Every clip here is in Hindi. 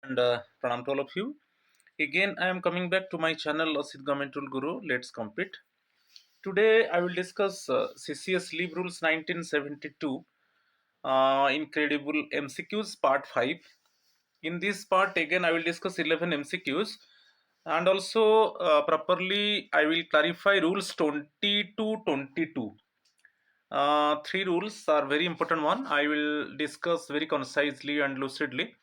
and pranam to all of you. Again, I am coming back to my channel Asit Government Rule Guru. Let's compete. Today, I will discuss CCS Leave Rules 1972, Incredible MCQs Part 5. In this part, again, I will discuss 11 MCQs and also properly I will clarify rules 20 to 22. Three rules are very important one. I will discuss very concisely and lucidly.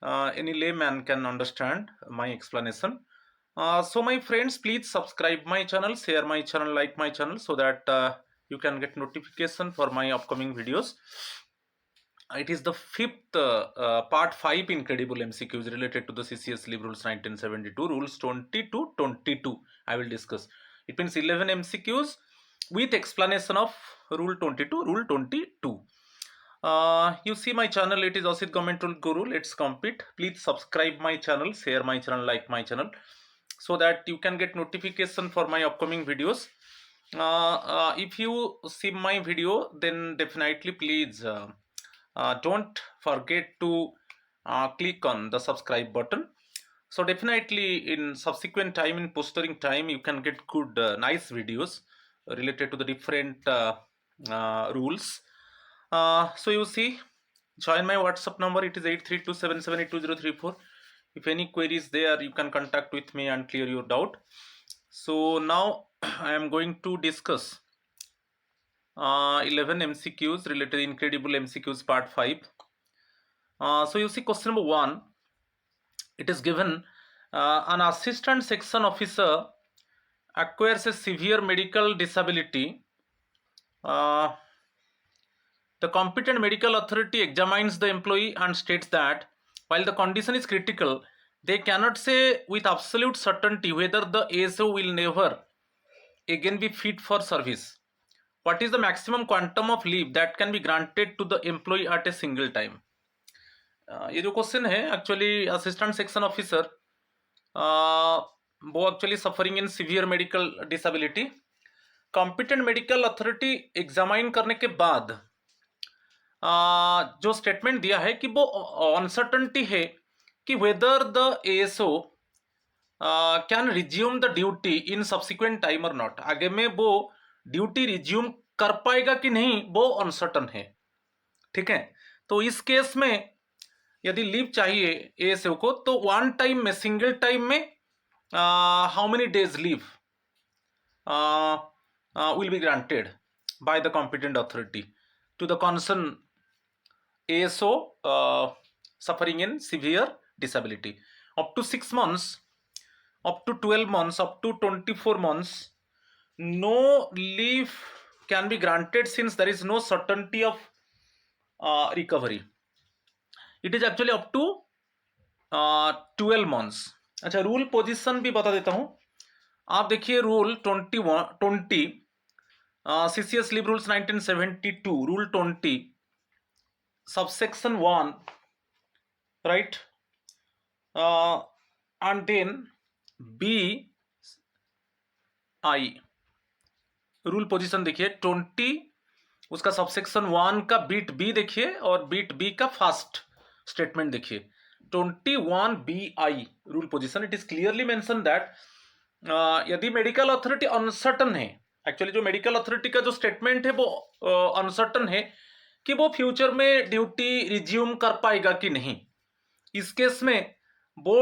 Any layman can understand my explanation. So my friends, please subscribe my channel, share my channel, like my channel so that you can get notification for my upcoming videos. It is the fifth part 5 incredible MCQs related to the CCS Leave Rules 1972, rules 20 to 22. I will discuss. It means 11 MCQs with explanation of rule 22, rule 22. You see my channel, it is Asit Government Rule Guru. Let's compete. Please subscribe my channel, share my channel, like my channel so that you can get notification for my upcoming videos. If you see my video, then definitely please don't forget to click on the subscribe button. So definitely in subsequent time, in postering time, you can get good nice videos related to the different rules. So you see, join my WhatsApp number. It is 8327782034. If any queries there, you can contact with me and clear your doubt. So now I am going to discuss 11 MCQs related to incredible MCQs part 5. So you see question number 1. It is given an assistant section officer acquires a severe medical disability. The competent medical authority examines the employee and states that while the condition is critical, they cannot say with absolute certainty whether the ASO will never again be fit for service. What is the maximum quantum of leave that can be granted to the employee at a single time? ये जो क्वेश्चन है एक्चुअली असिस्टेंट सेक्शन ऑफिसर वो actually suffering in severe medical disability competent medical authority examine करने के बाद जो स्टेटमेंट दिया है कि वो अनसर्टनिटी है कि whether the ASO can resume the duty in subsequent time और नॉट, आगे में वो ड्यूटी रिज्यूम कर पाएगा कि नहीं वो अनसर्टन है. ठीक है, तो इस केस में यदि लीव चाहिए एएसओ को तो वन टाइम में, सिंगल टाइम में how many days leave will be granted by the competent authority to the concerned ASO suffering in severe disability. Up to 6 months, up to 12 months, up to 24 months, no leave can be granted since there is no certainty of recovery. It is actually up to 12 months. अच्छा, रूल पोजीशन भी बता देता हूं. आप देखिए rule 20 CCS leave rules 1972, rule 20 subsection 1, right, and then BI rule position देखिए 20, उसका सबसेक्शन 1 का बीट बी देखिए और बीट बी का फास्ट स्टेटमेंट देखिए. 21 BI rule position, it is clearly mention that यदि मेडिकल अथॉरिटी अनसर्टन है, एक्चुअली जो मेडिकल अथॉरिटी का जो स्टेटमेंट है वो अनसर्टन है कि वो फ्यूचर में ड्यूटी रिज्यूम कर पाएगा कि नहीं, इस केस में वो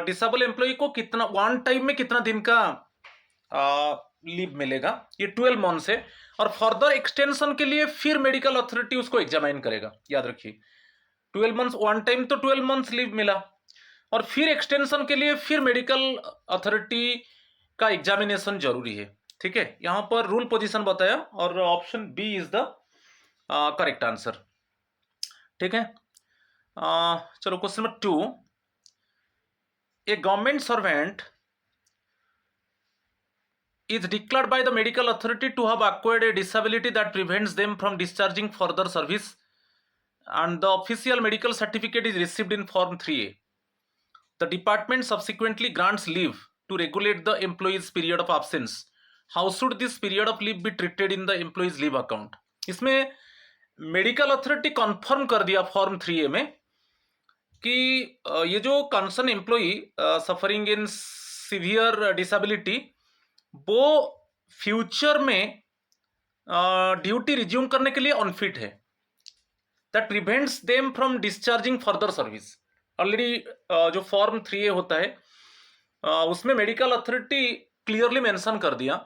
डिसेबल एम्प्लॉय को कितना वन टाइम में कितना दिन का लीव मिलेगा, ये 12 मंथ्स है. और फर्दर एक्सटेंशन के लिए फिर मेडिकल अथॉरिटी उसको एग्जामाइन करेगा. याद रखिए 12 मंथ्स वन टाइम तो 12 मंथ्स लीव मिला और फिर एक्सटेंशन के लिए फिर मेडिकल अथॉरिटी का एग्जामिनेशन जरूरी है. ठीक है, यहां पर रूल पोजीशन बताया और option B is the correct answer. ठीक है, चलो question number 2. A government servant is declared by the medical authority to have acquired a disability that prevents them from discharging further service and the official medical certificate is received in form 3A. The department subsequently grants leave to regulate the employee's period of absence. How should this period of leave be treated in the employee's leave account? इसमें मेडिकल अथॉरिटी कंफर्म कर दिया फॉर्म 3A में कि ये जो concern employee suffering in severe disability, वो फ्यूचर में ड्यूटी रिज्यूम करने के लिए अनफिट है, that prevents them from discharging further service. Already जो फॉर्म 3A होता है उसमें मेडिकल अथॉरिटी क्लियरली मेंशन कर दिया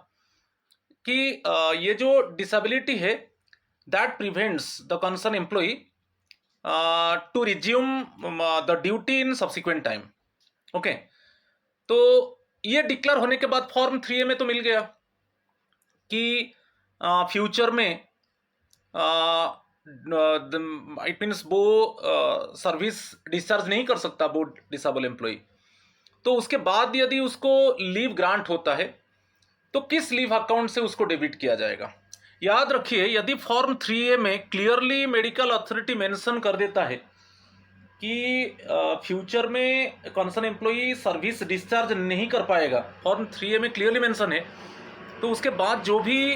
कि ये जो डिसेबिलिटी है that prevents the concern employee to resume the duty in subsequent time. Okay, तो ये डिक्लेयर होने के बाद फॉर्म 3A में तो मिल गया कि फ्यूचर में इट मीन्स वो सर्विस डिस्चार्ज नहीं कर सकता वो डिसेबल एम्प्लॉय। तो उसके बाद यदि उसको लीव ग्रांट होता है तो किस लीव अकाउंट से उसको डेबिट किया जाएगा। याद रखिए, यदि फॉर्म 3A में क्लियरली मेडिकल अथॉरिटी मेंशन कर देता है कि फ्यूचर में कंसर्न एम्प्लॉई सर्विस डिस्चार्ज नहीं कर पाएगा, फॉर्म 3A में क्लियरली मेंशन है, तो उसके बाद जो भी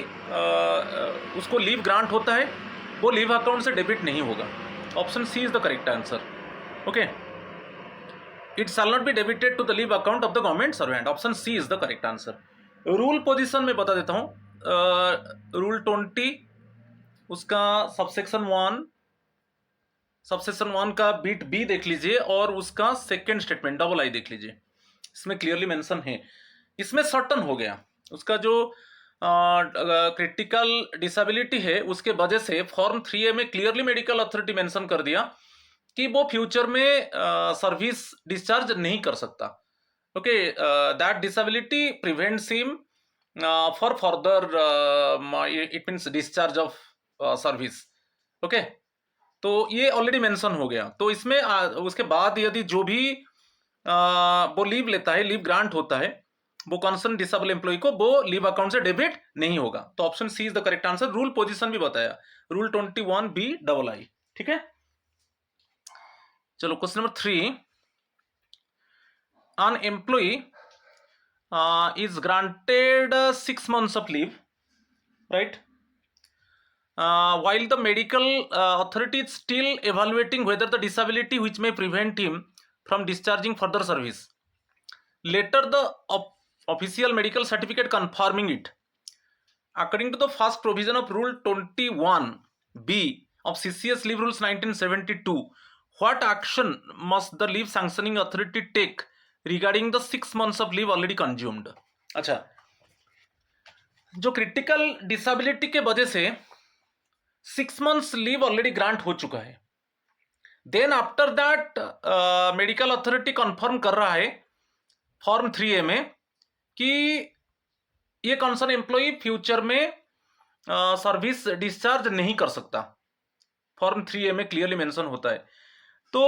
उसको लीव ग्रांट होता है वो लीव अकाउंट से डेबिट नहीं होगा। Option C is the correct answer. Okay, it shall not be debited to the leave account of the government servant. Option C is the correct answer. Rule position में बता देता हूं, रूल 20 उसका सबसेक्शन 1 का बिट बी देख लीजिए और उसका सेकेंड स्टेटमेंट डबल आई देख लीजिए, इसमें क्लियरली मेंशन है। इसमें सर्टन हो गया, उसका जो क्रिटिकल डिसेबिलिटी है उसके वजह से फॉर्म 3A में क्लियरली मेडिकल अथॉरिटी मेंशन कर दिया कि वो फ्यूचर में सर्विस डिस्चार्ज नहीं कर सकता। Okay, that disability prevents him for further it means discharge of service. Okay, तो ये ऑलरेडी मेंशन हो गया। तो इसमें उसके बाद यदि जो भी वो लीव लेता है, लीव ग्रांट होता है, वो कंसर्न डिसेबल एम्प्लॉय को वो लीव अकाउंट से डेबिट नहीं होगा। तो option C is the correct answer. Rule position भी बताया, रूल 21B डबल आई। ठीक है, चलो question number 3। an employee is granted 6 months of leave, right? While the medical authority is still evaluating whether the disability which may prevent him from discharging further service. Later, the official medical certificate confirming it. According to the first provision of Rule 21B of CCS Leave Rules 1972, what action must the leave sanctioning authority take regarding the 6 months of leave already consumed? अच्छा, जो क्रिटिकल डिसेबिलिटी के वजह से 6 months लीव ऑलरेडी ग्रांट हो चुका है, then after that medical authority confirm कर रहा है फॉर्म 3A में कि ये कंसर्न एम्प्लॉय फ्यूचर में सर्विस डिस्चार्ज नहीं कर सकता। फॉर्म 3A में क्लियरली मेंशन होता है। तो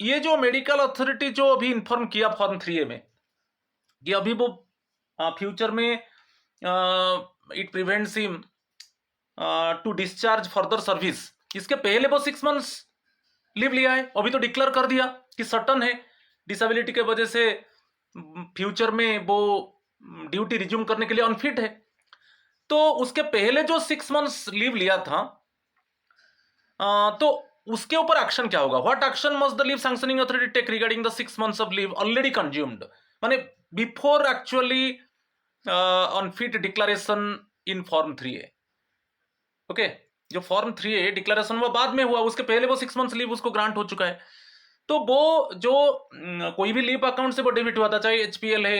ये जो मेडिकल अथॉरिटी जो अभी इंफॉर्म किया फॉर्म 3A में कि अभी वो फ्यूचर में it prevents him to discharge further service, इसके पहले वो 6 months लीव लिया है, अभी तो डिक्लेयर कर दिया कि सर्टन है डिसेबिलिटी के वजह से फ्यूचर में वो ड्यूटी रिज्यूम करने के लिए अनफिट है। तो उसके पहले जो 6 months लीव लिया था, तो उसके ऊपर एक्शन क्या होगा? What action must the leave sanctioning authority take regarding the 6 months of leave already consumed, माने before actually unfit declaration in form 3A। Okay, जो फॉर्म 3A डिक्लेरेशन वो बाद में हुआ, उसके पहले वो 6 months लीव उसको ग्रांट हो चुका है। तो वो जो कोई भी लीव अकाउंट से वो डेबिट हुआ था, चाहे HPL है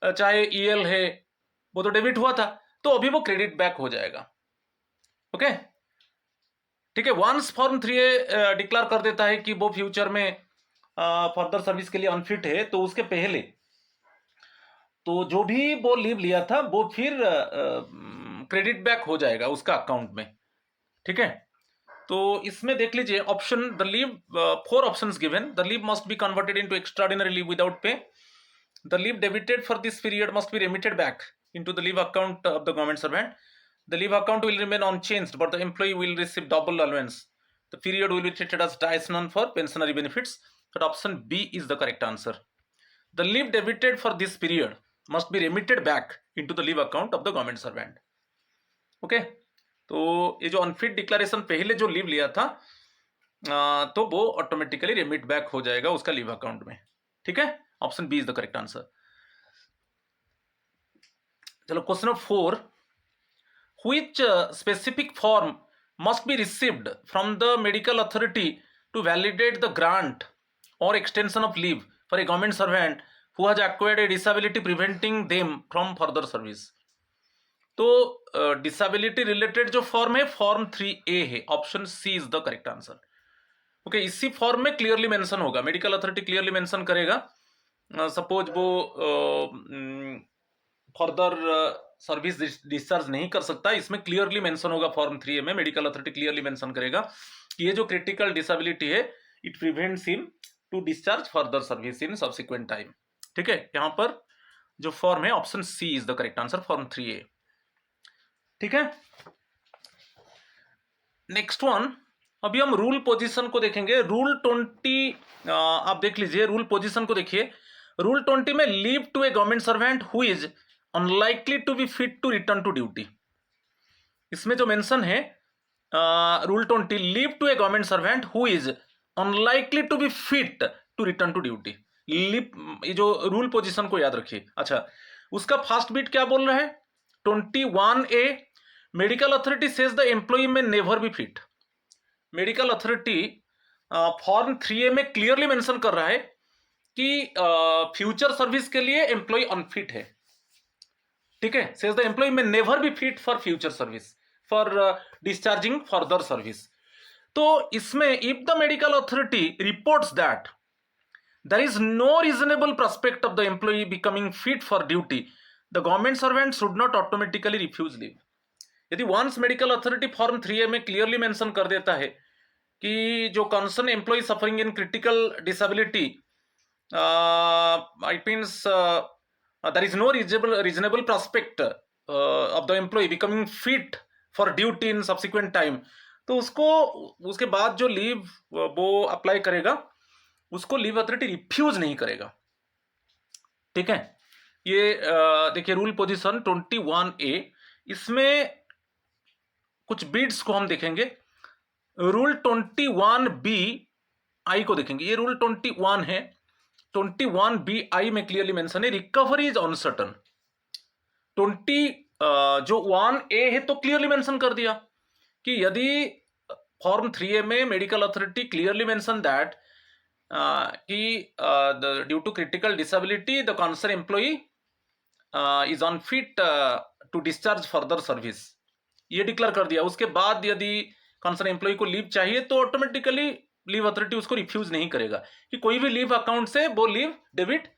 चाहे EL है, वो तो डेबिट हुआ था, तो अभी वो क्रेडिट बैक हो जाएगा। ओके, ठीक है। वंस फॉर्म 3A डिक्लेयर कर देता है कि वो फ्यूचर में फर्दर सर्विस के लिए अनफिट है, तो उसके पहले तो जो भी वो लीव लिया था वो फिर क्रेडिट बैक हो जाएगा उसका अकाउंट में। ठीक है, तो इसमें देख लीजिए option the leave, 4 options given. The leave must be converted into extraordinary leave without pay, the leave debited for this period must be remitted back into the leave account of the government servant, the leave account will remain unchanged but the employee will receive double allowance, the period will be treated as dies-non for pensionary benefits. But option B is the correct answer. The leave debited for this period must be remitted back into the leave account of the government servant. Okay, तो ये जो अनफिट डिक्लेरेशन पहले जो लीव लिया था तो वो ऑटोमेटिकली रिमिट बैक हो जाएगा उसका लीव अकाउंट में। ठीक है, option B is the correct answer. चलो question number 4, which specific form must be received from the medical authority to validate the grant or extension of leave for a government servant who has acquired a disability preventing them from further service? तो डिसेबिलिटी रिलेटेड जो फॉर्म है फॉर्म 3A है, option C is the correct answer. Okay, इसी फॉर्म में क्लियरली मेंशन होगा, मेडिकल अथॉरिटी क्लियरली मेंशन करेगा, सपोज वो फर्दर सर्विस डिस्चार्ज नहीं कर सकता, इसमें क्लियरली मेंशन होगा फॉर्म 3A में, मेडिकल अथॉरिटी क्लियरली मेंशन करेगा कि ये जो क्रिटिकल डिसेबिलिटी है it prevents him to discharge further service in subsequent time. ठीक है, यहां पर जो फॉर्म है option C is the correct answer, form 3A। ठीक है, नेक्स्ट वन, अभी हम रूल पोजीशन को देखेंगे। रूल 20 आप देख लीजिए, रूल पोजीशन को देखिए। रूल 20 में leave to a government servant who is unlikely to be fit to return to duty, इसमें जो मेंशन है rule 20, leave to a government servant who is unlikely to be fit to return to duty, leave, ये जो रूल पोजीशन को याद रखिए। अच्छा, उसका फर्स्ट बिट क्या बोल रहा है, 21A, medical authority says the employee may never be fit. Medical authority form 3A में क्लियरली मेंशन कर रहा है कि फ्यूचर सर्विस के लिए एम्प्लॉय अनफिट है। ठीक है, सेज द एम्प्लॉय में never be fit for future service, for discharging further service. तो इसमें if the medical authority reports that there is no reasonable prospect of the employee becoming fit for duty, the government servant should not automatically refuse leave. यदि once medical authority form 3A में क्लियरली मेंशन कर देता है कि जो concern employee suffering in critical disability, it means there is no reasonable prospect of the employee becoming fit for duty in subsequent time, तो उसको उसके बाद जो लीव वो अप्लाई करेगा उसको लीव अथॉरिटी रिफ्यूज नहीं करेगा। ठीक है, ये देखिए रूल पोजीशन 21A, इसमें कुछ बीट्स को हम देखेंगे। रूल 21BI को देखेंगे, ये रूल 21 है, 21BI में क्लियरली मेंशन है रिकवरी इज अनसर्टन। जो 1A है तो क्लियरली मेंशन कर दिया कि यदि फॉर्म 3A में medical authority clearly mention that कि due to critical disability the concern employee is unfit to discharge further service, ये डिक्लेयर कर दिया। उसके बाद यदि कंसर्न एम्प्लॉई को लीव चाहिए तो ऑटोमेटिकली लीव अथॉरिटी उसको रिफ्यूज नहीं करेगा, कि कोई भी लीव अकाउंट से वो लीव डेबिट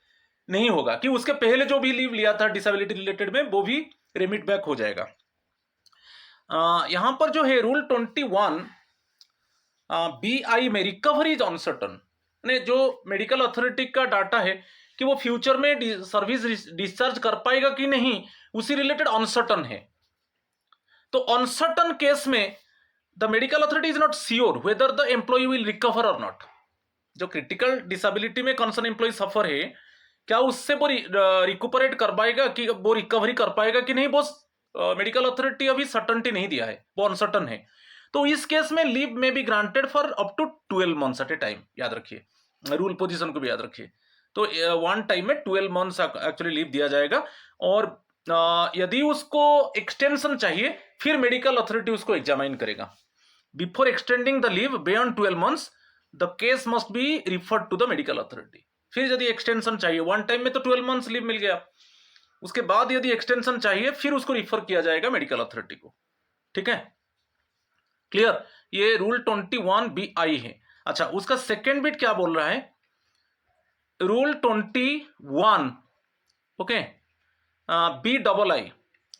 नहीं होगा, कि उसके पहले जो भी लीव लिया था डिसेबिलिटी रिलेटेड में वो भी रिमिट बैक हो जाएगा। यहां पर जो है रूल 21BI में रिकवरी इज अनसर्टन, ने जो मेडिकल अथॉरिटी का डाटा है कि वो फ्यूचर में सर्विस डिस्चार्ज कर पाएगा कि नहीं, उसी रिलेटेड अनसर्टन है। तो अनसर्टन केस में the medical authority is not sure whether the employee will recover और नॉट। जो क्रिटिकल डिसेबिलिटी में कंसर्न एम्प्लॉय सफर है, क्या उससे वो रिकूपरेट कर पाएगा, कि वो रिकवरी कर पाएगा कि नहीं, वो मेडिकल अथॉरिटी अभी सर्टनटी नहीं दिया है, वो अनसर्टन है। तो इस केस में लीव में be granted for up to 12 months at a time, याद रखिए, रूल पोजीशन को भी याद रखिए। तो वन टाइम में 12 मंथ्स एक्चुअली लीव दिया जाएगा, और यदि उसको एक्सटेंशन चाहिए फिर मेडिकल अथॉरिटी उसको एग्जामिन करेगा। Before extending the leave beyond 12 months the case must be referred to the medical authority. फिर यदि एक्सटेंशन चाहिए, वन टाइम में तो 12 मंथ्स लीव मिल गया, उसके बाद यदि एक्सटेंशन चाहिए फिर उसको रिफर किया जाएगा मेडिकल अथॉरिटी को। ठीक है, क्लियर, ये रूल 21BI है। अच्छा, उसका सेकेंड बिट क्या बोल रहा है, रूल 21 ओके BII,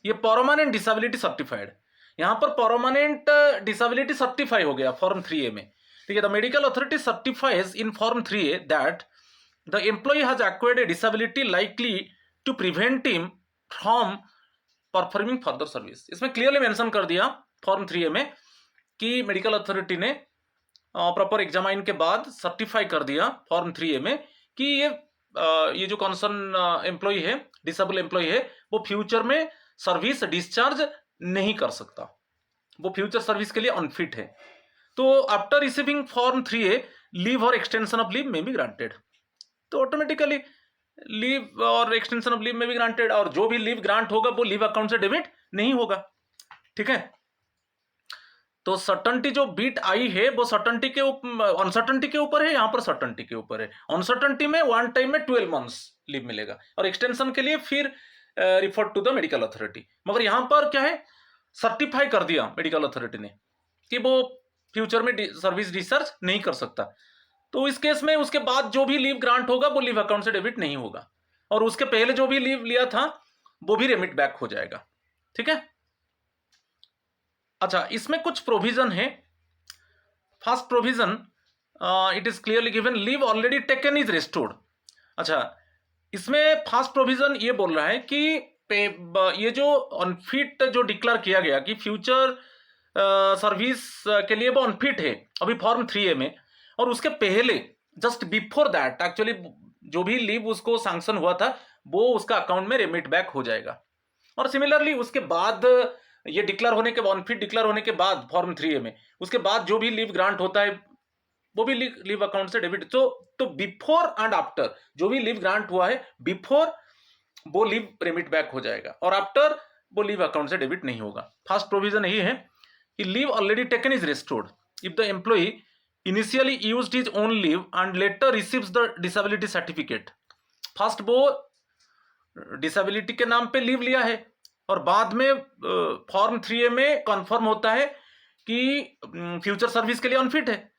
ये परमानेंट डिसेबिलिटी सर्टिफाइड, यहां पर परमानेंट डिसेबिलिटी सर्टिफाई हो गया फॉर्म 3A में। ठीक है, the medical authority certifies in form 3A that the employee has acquired a disability likely to prevent him from performing further service. इसमें क्लियरली मेंशन कर दिया फॉर्म 3A में कि मेडिकल अथॉरिटी ने प्रॉपर एग्जामाइन के बाद सर्टिफाई कर दिया फॉर्म 3A में कि ये जो कंसर्न एम्प्लॉय है, डिसेबल एम्प्लॉय है, वो फ्यूचर में सर्विस डिस्चार्ज नहीं कर सकता, वो फ्यूचर सर्विस के लिए अनफिट है। तो after receiving form 3A leave और एक्सटेंशन ऑफ लीव में बी ग्रांटेड, तो ऑटोमेटिकली लीव और एक्सटेंशन ऑफ लीव में भी ग्रांटेड, और जो भी लीव ग्रांट होगा वो लीव अकाउंट से डेबिट नहीं होगा। ठीक है, तो सर्टनटी जो बीट आई है वो सर्टनटी के अनसर्टनटी के ऊपर है, यहां पर सर्टनटी के ऊपर है। अनसर्टनटी में वन टाइम में 12 मंथ्स लीव मिलेगा, और एक्सटेंशन के लिए फिर refer to the medical authority. मगर यहां पर क्या है, सर्टिफाई कर दिया मेडिकल अथॉरिटी ने कि वो फ्यूचर में सर्विस डिस्चार्ज नहीं कर सकता, तो इस केस में उसके बाद जो भी लीव ग्रांट होगा वो लीव अकाउंट से डेबिट नहीं होगा, और उसके पहले जो भी लीव लिया था वो भी रेमिट बैक हो जाएगा। ठीक है, अच्छा इसमें कुछ प्रोविजन है। First provision, it is clearly given leave already taken is restored. अच्छा, इसमें फर्स्ट प्रोविजन ये बोल रहा है कि ये जो अनफिट जो डिक्लेयर किया गया कि फ्यूचर सर्विस के लिए वो अनफिट है अभी फॉर्म 3A में, और उसके पहले जस्ट बिफोर दैट एक्चुअली जो भी लीव उसको सैंक्शन हुआ था वो उसका अकाउंट में रेमिट बैक हो जाएगा। और सिमिलरली उसके बाद ये डिक्लेयर होने के अनफिट डिक्लेयर होने के बाद फॉर्म 3A में उसके बाद जो भी लीव ग्रांट होता है वो भी लीव अकाउंट से डेबिट। तो बिफोर एंड आफ्टर जो भी लीव ग्रांट हुआ है, बिफोर वो लीव रेमिट बैक हो जाएगा, और आफ्टर वो लीव अकाउंट से डेबिट नहीं होगा। फर्स्ट प्रोविजन यही है कि leave already taken is restored if the employee initially used his own leave and later receives the disability certificate. First वो डिसेबिलिटी के नाम पे लीव लिया है, और बाद में फॉर्म 3A में कंफर्म होता है कि फ्यूचर सर्विस के लिए अनफिट है,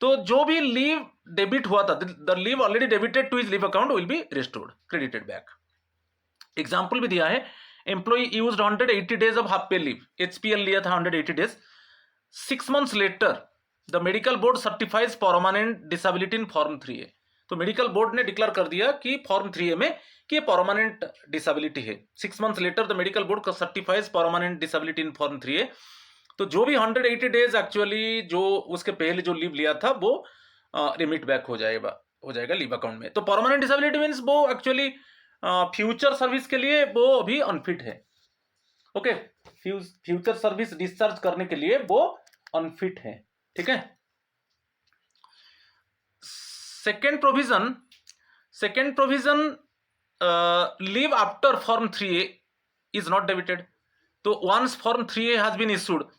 तो जो भी लीव डेबिट हुआ था, the leave already debited to his leave account will be restored, credited back. Example भी दिया है, employee used 180 days of half pay leave, HPL लिया था 180 days, 6 months later the medical board certifies permanent disability in form 3A। तो मेडिकल बोर्ड ने डिक्लेयर कर दिया कि फॉर्म 3A में कि परमानेंट डिसेबिलिटी है। 6 months later the medical board certifies permanent disability in form 3A। तो जो भी 180 डेज एक्चुअली जो उसके पहले जो लीव लिया था वो रिमिट बैक हो जाएगा लीव अकाउंट में। तो परमानेंट डिसेबिलिटी मीन्स वो एक्चुअली फ्यूचर सर्विस के लिए वो अभी अनफिट है। ओके, फ्यूचर सर्विस डिस्चार्ज करने के लिए वो अनफिट है। ठीक है, second provision leave after form 3A is not debited. तो once form 3A has been issued,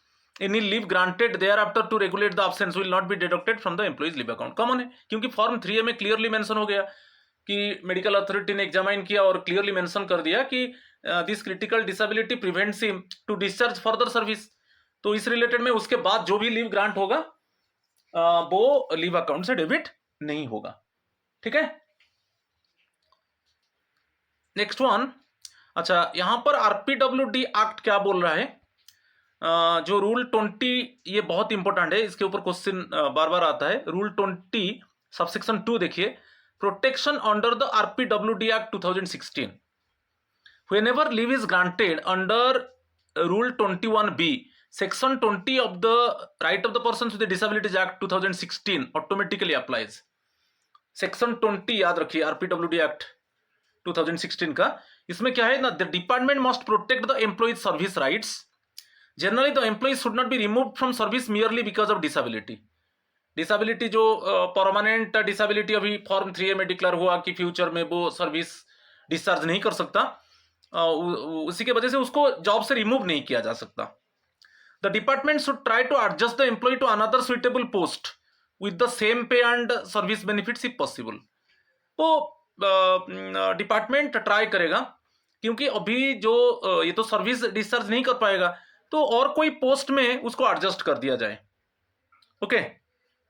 any leave granted thereafter to regulate the absence will not be deducted from the employee's leave account। Common है, क्योंकि फॉर्म 3A में क्लियरली मेंशन हो गया कि मेडिकल अथॉरिटी ने एग्जामाइन किया और क्लियरली मेंशन कर दिया कि this critical disability prevents him to discharge further service. तो इस रिलेटेड में उसके बाद जो भी लीव ग्रांट होगा वो लीव अकाउंट से डेबिट नहीं होगा। ठीक है, नेक्स्ट वन। अच्छा, यहां पर RPWD एक्ट क्या बोल रहा है, जो रूल 20, ये बहुत इंपॉर्टेंट है, इसके ऊपर क्वेश्चन बार बार आता है। रूल 20 सबसेक्शन 2 देखिए, protection under the RPWD act 2016। Whenever leave is granted under rule 21B, section 20 of the right of the person with disabilities act 2016 automatically applies. Section 20 याद रखिए, RPWD एक्ट 2016 का। इसमें क्या है ना, the department must protect the employees service rights. Generally the employees should not be removed from service merely because of disability. Disability जो परमानेंट डिसेबिलिटी अभी फॉर्म 3A में डिक्लेयर हुआ कि फ्यूचर में वो सर्विस डिस्चार्ज नहीं कर सकता, उसी के वजह से उसको जॉब से रिमूव नहीं किया जा सकता। The department should try to adjust the employee to another suitable post with the same pay and service benefits if possible. तो डिपार्टमेंट ट्राई करेगा, क्योंकि अभी जो ये तो सर्विस डिस्चार्ज नहीं कर पाएगा, तो और कोई पोस्ट में उसको एडजस्ट कर दिया जाए। ओके,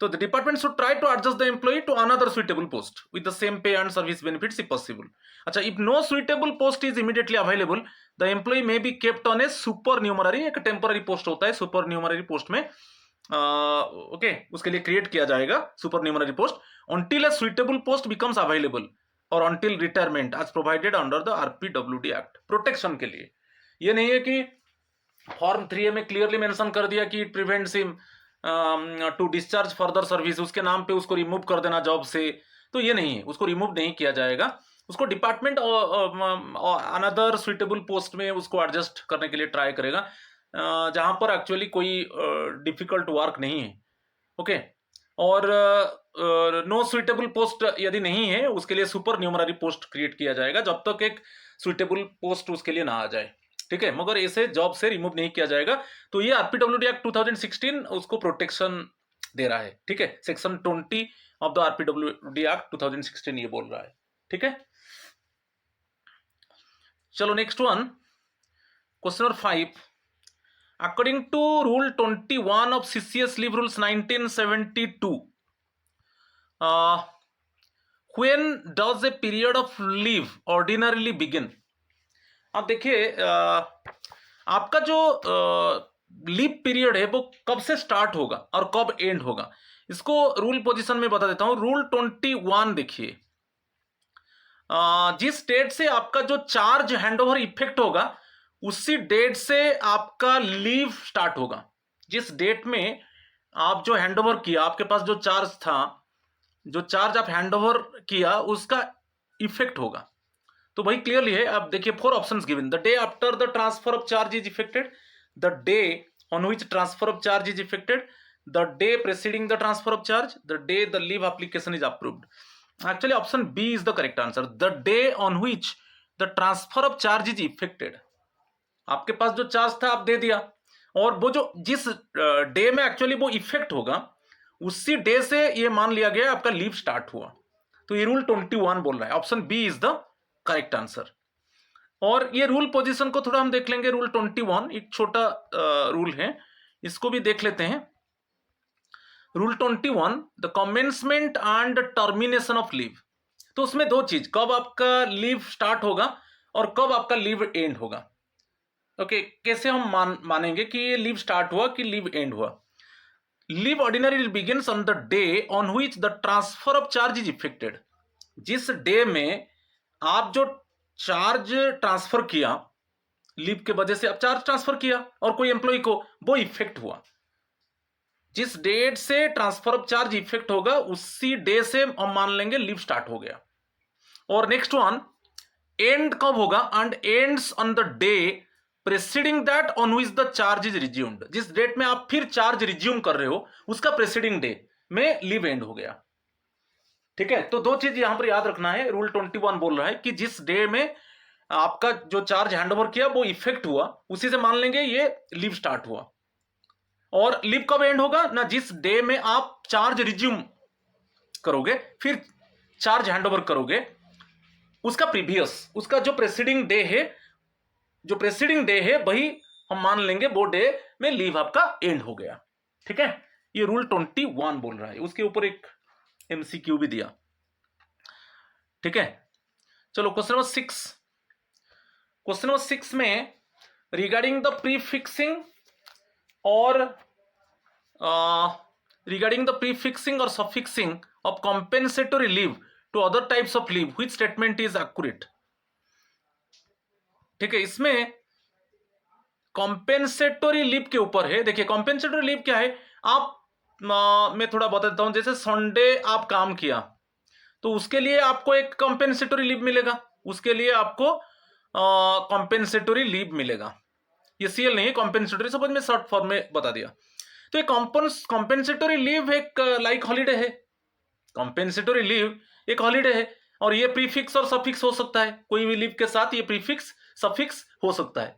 तो the department should try to adjust the employee to another suitable post with the same pay and service benefits if possible. अच्छा, if no suitable post is immediately available, the employee may be kept on a supernumerary, एक टेम्पररी पोस्ट होता है, सुपर न्यूमररी पोस्ट में ओके उसके लिए क्रिएट किया जाएगा supernumerary post, until a suitable post becomes available और until retirement as provided under the RPWD act. Protection के लिए, ये नहीं है कि फॉर्म 3A में क्लियरली मेंशन कर दिया कि it prevents him to discharge further service, उसके नाम पे उसको रिमूव कर देना जॉब से, तो ये नहीं है, उसको रिमूव नहीं किया जाएगा। उसको डिपार्टमेंट अनदर सुइटेबल पोस्ट में उसको एडजस्ट करने के लिए ट्राई करेगा, जहां पर एक्चुअली कोई डिफिकल्ट वर्क नहीं है, ओके। और नो सुइटेबल पोस्ट यदि नहीं है उसके लिए सुपर न्यूमररी पोस्ट क्रिएट किया जाएगा जब तक एक सुइटेबल पोस्ट उसके लिए ना आ जाए, ठीक है, मगर इसे जॉब से रिमूव नहीं किया जाएगा। तो ये आरपीडब्ल्यूडी एक्ट 2016 उसको प्रोटेक्शन दे रहा है, ठीक है, section 20 of the RPWD act 2016 ये बोल रहा है, ठीक है। चलो next one, question number 5, according to rule 21 of CCS leave rules 1972, when does a period of leave ordinarily begin? अब देखिए आपका जो लीव पीरियड है वो कब से स्टार्ट होगा और कब एंड होगा, इसको रूल पोजीशन में बता देता हूं। रूल 21 देखिए, जिस डेट से आपका जो चार्ज हैंडओवर इफेक्ट होगा उसी डेट से आपका लीव स्टार्ट होगा। जिस डेट में आप जो हैंडओवर किया, आपके पास जो चार्ज था, जो चार्ज आप हैंडओवर किया उसका इफेक्ट होगा। तो भाई क्लियरली है, आप देखिए 4 options given, the day after the transfer of charge is effected, the day on which transfer of charge is effected, the day preceding the transfer of charge, the day the leave application is approved. Actually option B is the correct answer, the day on which the transfer of charge is effected. आपके पास जो चार्ज था आप दे दिया, और वो जो जिस डे में एक्चुअली वो इफेक्ट होगा उसी डे से ये मान लिया गया आपका लीव स्टार्ट हुआ। तो ये रूल 21 बोल रहा है, option B is the correct answer. और ये रूल पोजीशन को थोड़ा हम देख लेंगे। रूल 21 एक छोटा रूल है, इसको भी देख लेते हैं। Rule 21, the commencement and termination of leave. तो उसमें दो चीज, कब आपका लीव स्टार्ट होगा और कब आपका लीव एंड होगा। ओके, कैसे हम मानेंगे कि ये लीव स्टार्ट हुआ कि लीव एंड हुआ। Leave ordinary begins on the day on which the transfer of charge is affected. जिस डे में आप जो चार्ज ट्रांसफर किया, लीव के वजह से आप चार्ज ट्रांसफर किया और कोई एम्प्लॉय को, वो इफेक्ट हुआ। जिस डेट से ट्रांसफर ऑफ चार्ज इफेक्ट होगा उसी डे से हम मान लेंगे लीव स्टार्ट हो गया। और नेक्स्ट वन, एंड कब होगा, and ends on the day presiding that on which the charge is resumed. जिस डेट में आप फिर चार्ज रिज्यूम कर रहे हो उसका प्रेसिडिंग डे में लीव एंड हो गया, ठीक है। तो दो चीज यहां पर याद रखना है। रूल 21 बोल रहा है कि जिस डे में आपका जो चार्ज हैंडओवर किया वो इफेक्ट हुआ उसी से मान लेंगे ये लीव स्टार्ट हुआ। और लीव कब एंड होगा ना, जिस डे में आप चार्ज रिज्यूम करोगे फिर चार्ज हैंडओवर करोगे उसका प्रीवियस, उसका जो प्रेसिडिंग डे है, जो प्रेसिडिंग डे है वही हम मान लेंगे वो डे में लीव आपका एंड हो गया, ठीक है। ये रूल 21 बोल रहा है। उसके ऊपर एक एमसीक्यू भी दिया, ठीक है। चलो क्वेश्चन नंबर 6। क्वेश्चन नंबर 6 में रिगार्डिंग द प्रीफिक्सिंग और suffixing of compensatory leave to other types of leave, which statement is accurate. ठीक है, इसमें कॉम्पेंसेटरी लीव के ऊपर है। देखिए कॉम्पेंसेटरी लीव क्या है, आप मैं थोड़ा बता देता हूं। जैसे संडे आप काम किया तो उसके लिए आपको एक कॉम्पेंसेटरी लीव मिलेगा, उसके लिए आपको कॉम्पेंसेटरी लीव मिलेगा। ये सीएल नहीं है, कॉम्पेंसेटरी, समझ में शॉर्ट फॉर्म में बता दिया। तो ये कॉम्पेंसेटरी लीव एक लाइक हॉलीडे है। कॉम्पेंसेटरी लीव एक हॉलीडे है और ये प्रीफिक्स और सफिक्स हो सकता है। कोई भी लीव के साथ ये प्रीफिक्स सफिक्स हो सकता है।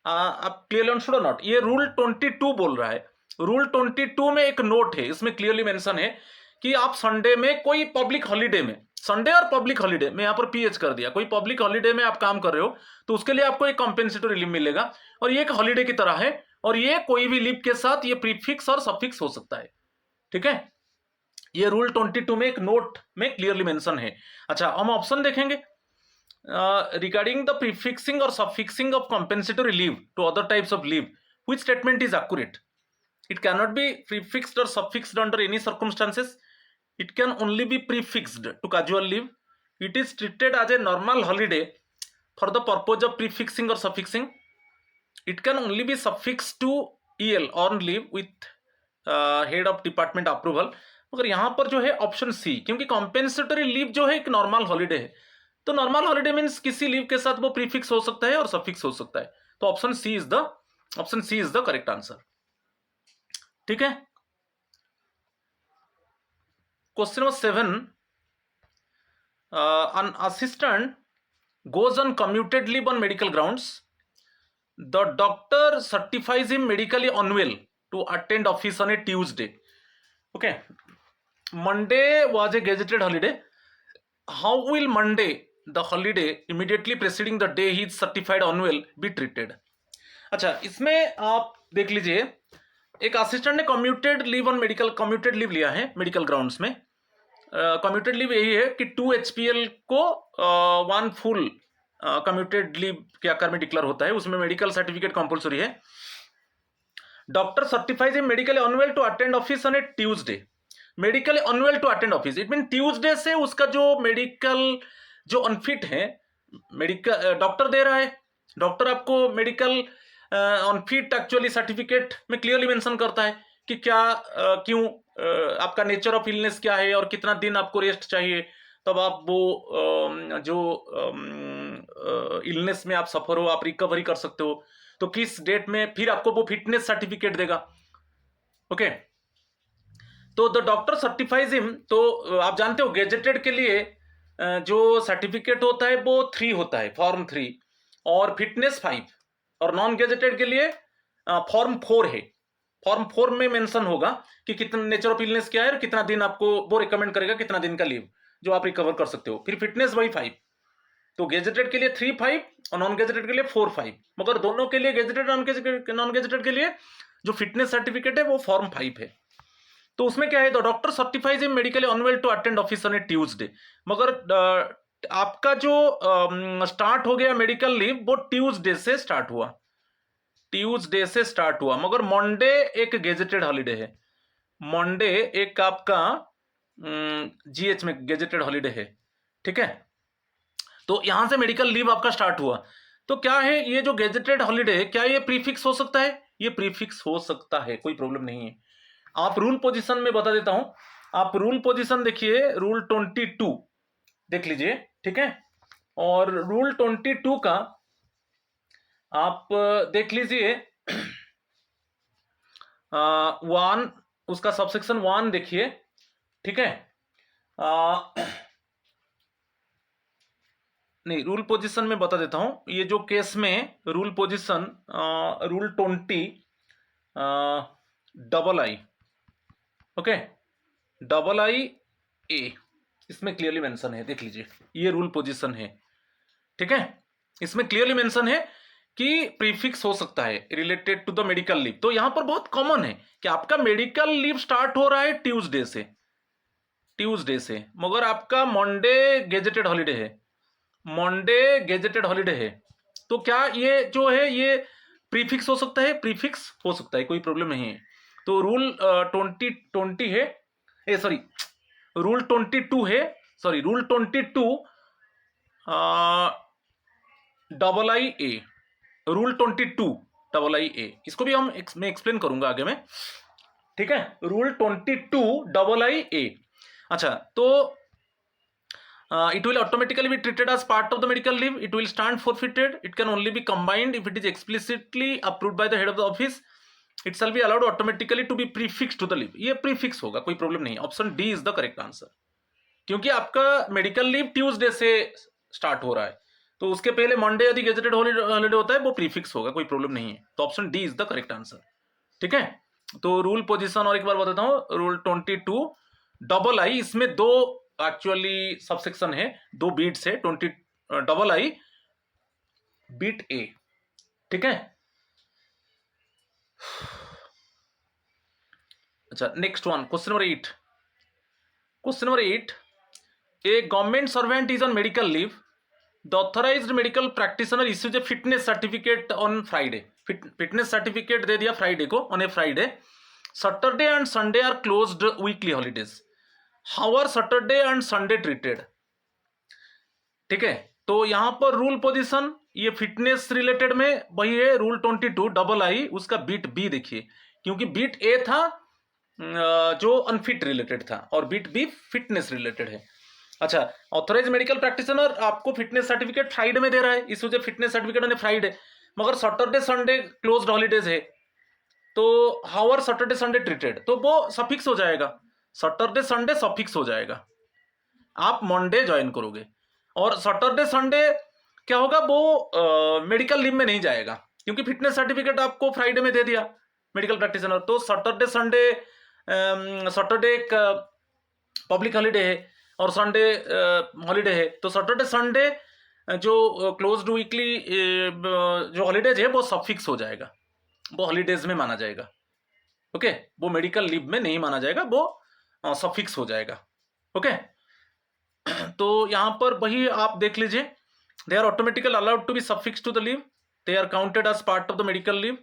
आप क्लियरली अंडरस्टूड और नॉट। ये रूल 22 बोल रहा है। रूल 22 में एक नोट है, इसमें क्लियरली मेंशन है कि आप संडे में, कोई पब्लिक हॉलीडे में, संडे और पब्लिक हॉलीडे में, यहां पर पीएच कर दिया, कोई पब्लिक हॉलीडे में आप काम कर रहे हो तो उसके लिए आपको एक कॉम्पेंसेटरी लीव मिलेगा और ये एक हॉलीडे की तरह है और ये कोई भी लीव के साथ ये प्रीफिक्स और सफिक्स हो सकता है, ठीक है। ये रूल 22 में एक नोट में क्लियरली मेंशन है। अच्छा, हम ऑप्शन देखेंगे। Regarding the prefixing or suffixing of compensatory leave to other types of leave, which statement is accurate? It cannot be prefixed or suffixed under any circumstances. It can only be prefixed to casual leave. It is treated as a normal holiday for the purpose of prefixing or suffixing. It can only be suffixed to EL on leave with head of department approval. मगर यहाँ पर जो है ऑप्शन सी, क्योंकि कॉम्पेंसेटरी लीव जो है एक नॉर्मल हॉलीडे है, तो नॉर्मल हॉलीडे मींस किसी लीव के साथ वो प्रीफिक्स हो सकता है और सफिक्स हो सकता है। तो option C is the correct answer, ठीक है। Question number 7, an assistant goes on commuted leave on medical grounds. The doctor certifies him medically unwell to attend office on a Tuesday. Okay, Monday was a gazetted holiday. How will Monday, the holiday immediately preceding the day he is certified unwell, be treated? अच्छा, इसमें आप देख लीजिए, एक असिस्टेंट ने कम्यूटेड लीव लिया है मेडिकल ग्राउंड्स में. कम्यूटेड लीव यही है कि 2 HPL को 1 फुल कम्यूटेड लीव के आकार में डिक्लेयर होता है, उसमें मेडिकल सर्टिफिकेट कंपलसरी है. Doctor certifies him medically unwell to attend office on a Tuesday. Medically unwell to attend office, it mean Tuesday से उसका जो मेडिकल जो अनफिट है, मेडिकल डॉक्टर दे रहा है. डॉक्टर आपको मेडिकल अनफिट एक्चुअली सर्टिफिकेट में क्लियरली मेंशन करता है कि क्या क्यों आपका नेचर ऑफ इलनेस क्या है और कितना दिन आपको रेस्ट चाहिए, तब आप वो जो इलनेस में आप सफर हो, आप रिकवरी कर सकते हो, तो किस डेट में फिर आपको वो फिटनेस सर्टिफिकेट देगा. ओके, तो द डॉक्टर सर्टिफाइज हिम. तो आप जानते हो गेजेटेड के लिए जो सर्टिफिकेट होता है वो 3 होता है, फॉर्म 3, और फिटनेस 5, और नॉन गेजेटेड के लिए फॉर्म 4 है. फॉर्म 4 में मेंशन होगा कि कितना नेचर ऑफ इलनेस क्या है और कितना दिन आपको वो रिकमेंड करेगा, कितना दिन का लीव जो आप रिकवर कर सकते हो. फिर फिटनेस वही 5. तो गेजेटेड के लिए 3, 5 और नॉन गेजेटेड के लिए 4, 5. मगर दोनों के लिए गेजेटेड नॉन गेजेटेड के लिए जो फिटनेस सर्टिफिकेट है वो फॉर्म 5 है. तो उसमें क्या है, the doctor certifies him medically unwell to attend office on a Tuesday. मगर आपका जो स्टार्ट हो गया मेडिकल लीव वो ट्यूसडे से स्टार्ट हुआ, मगर मंडे एक गेजेटेड हॉलीडे है. मंडे एक आपका GH में गेजेटेड हॉलीडे है. ठीक है, तो यहां से मेडिकल लीव आपका स्टार्ट हुआ. तो क्या है, ये जो गेजेटेड हॉलीडे है, क्या ये प्रीफिक्स हो सकता है? ये प्रीफिक्स हो सकता है, कोई प्रॉब्लम नहीं है. आप रूल पोजीशन में बता देता हूं. आप रूल पोजीशन देखिए, रूल 22 देख लीजिए. ठीक है, और रूल 22 का आप देख लीजिए, 1 उसका सबसेक्शन 1 देखिए. ठीक है, नहीं, रूल पोजीशन में बता देता हूं. ये जो केस में rule position rule 20 II, okay, II A, इसमें क्लियरली मेंशन है. देख लीजिए, ये रूल पोजीशन है. ठीक है, इसमें क्लियरली मेंशन है कि प्रीफिक्स हो सकता है related to the medical leave. तो यहां पर बहुत कॉमन है कि आपका मेडिकल लीव स्टार्ट हो रहा है ट्यूसडे से, मगर आपका मंडे गेजेटेड हॉलीडे है. तो क्या ये जो है ये प्रीफिक्स हो सकता है? प्रीफिक्स हो सकता है, कोई प्रॉब्लम नहीं है. तो रूल 20 है, रूल 22 है, रूल 22 II, रूल 22 II. इसको भी मैं एक्सप्लेन करूंगा आगे में. ठीक है, रूल 22 II. अच्छा, तो it will automatically be treated as part of the medical leave. It will stand forfeited. It can only be combined if it is explicitly approved by the head of the office. It shall be allowed automatically to be prefixed to the leave. ये प्रीफिक्स होगा, कोई प्रॉब्लम नहीं. Option D is the correct answer, क्योंकि आपका मेडिकल लीव ट्यूसडे से स्टार्ट हो रहा है, तो उसके पहले मंडे यदि गेजेटेड हॉलीडे होता है वो प्रीफिक्स होगा, कोई प्रॉब्लम नहीं है. तो option D is the correct answer. ठीक है, तो रूल पोजीशन और एक बार बताता हूं. रूल 22 II, इसमें 2 एक्चुअली सबसेक्शन है, 2 बीट्स है. 20 II बीट A. ठीक है, अच्छा, next one, question number 8. A government servant is on medical leave. The authorised medical practitioner issues a fitness certificate on Friday. Fitness certificate दे दिया फ्राइडे को, on a Friday. Saturday and Sunday are closed weekly holidays. How are Saturday and Sunday treated? ठीक है, तो यहां पर रूल पोजीशन ये फिटनेस रिलेटेड में वही है, रूल 22 II. उसका बीट B देखिए, क्योंकि बीट A था जो अनफिट रिलेटेड था और बीट B फिटनेस रिलेटेड है. अच्छा, ऑथराइज मेडिकल प्रैक्टिशनर आपको फिटनेस सर्टिफिकेट फ्राइडे में दे रहा है, इस वजह फिटनेस सर्टिफिकेट ऑन फ्राइडे, मगर सैटरडे संडे क्लोज्ड हॉलीडेज है. तो how are Saturday Sunday treated, तो वो सफिक्स हो जाएगा. सैटरडे संडे सफिक्स हो जाएगा, आप मंडे ज्वाइन करोगे। और सैटरडे संडे क्या होगा, वो मेडिकल लीव में नहीं जाएगा, क्योंकि फिटनेस सर्टिफिकेट आपको फ्राइडे में दे दिया मेडिकल प्रैक्टिशनर। तो सैटरडे संडे, सैटरडे एक पब्लिक हॉलीडे है और संडे हॉलीडे है, तो सैटरडे संडे जो क्लोज्ड वीकली जो हॉलीडेज है वो सफिक्स हो जाएगा, वो हॉलीडेज में माना जाएगा। ओके, वो मेडिकल लीव में नहीं माना जाएगा, वो सफिक्स हो जाएगा। ओके, तो यहां पर वही आप देख लीजिए, they are automatically allowed to be suffix to the leave, they are counted as part of the medical leave,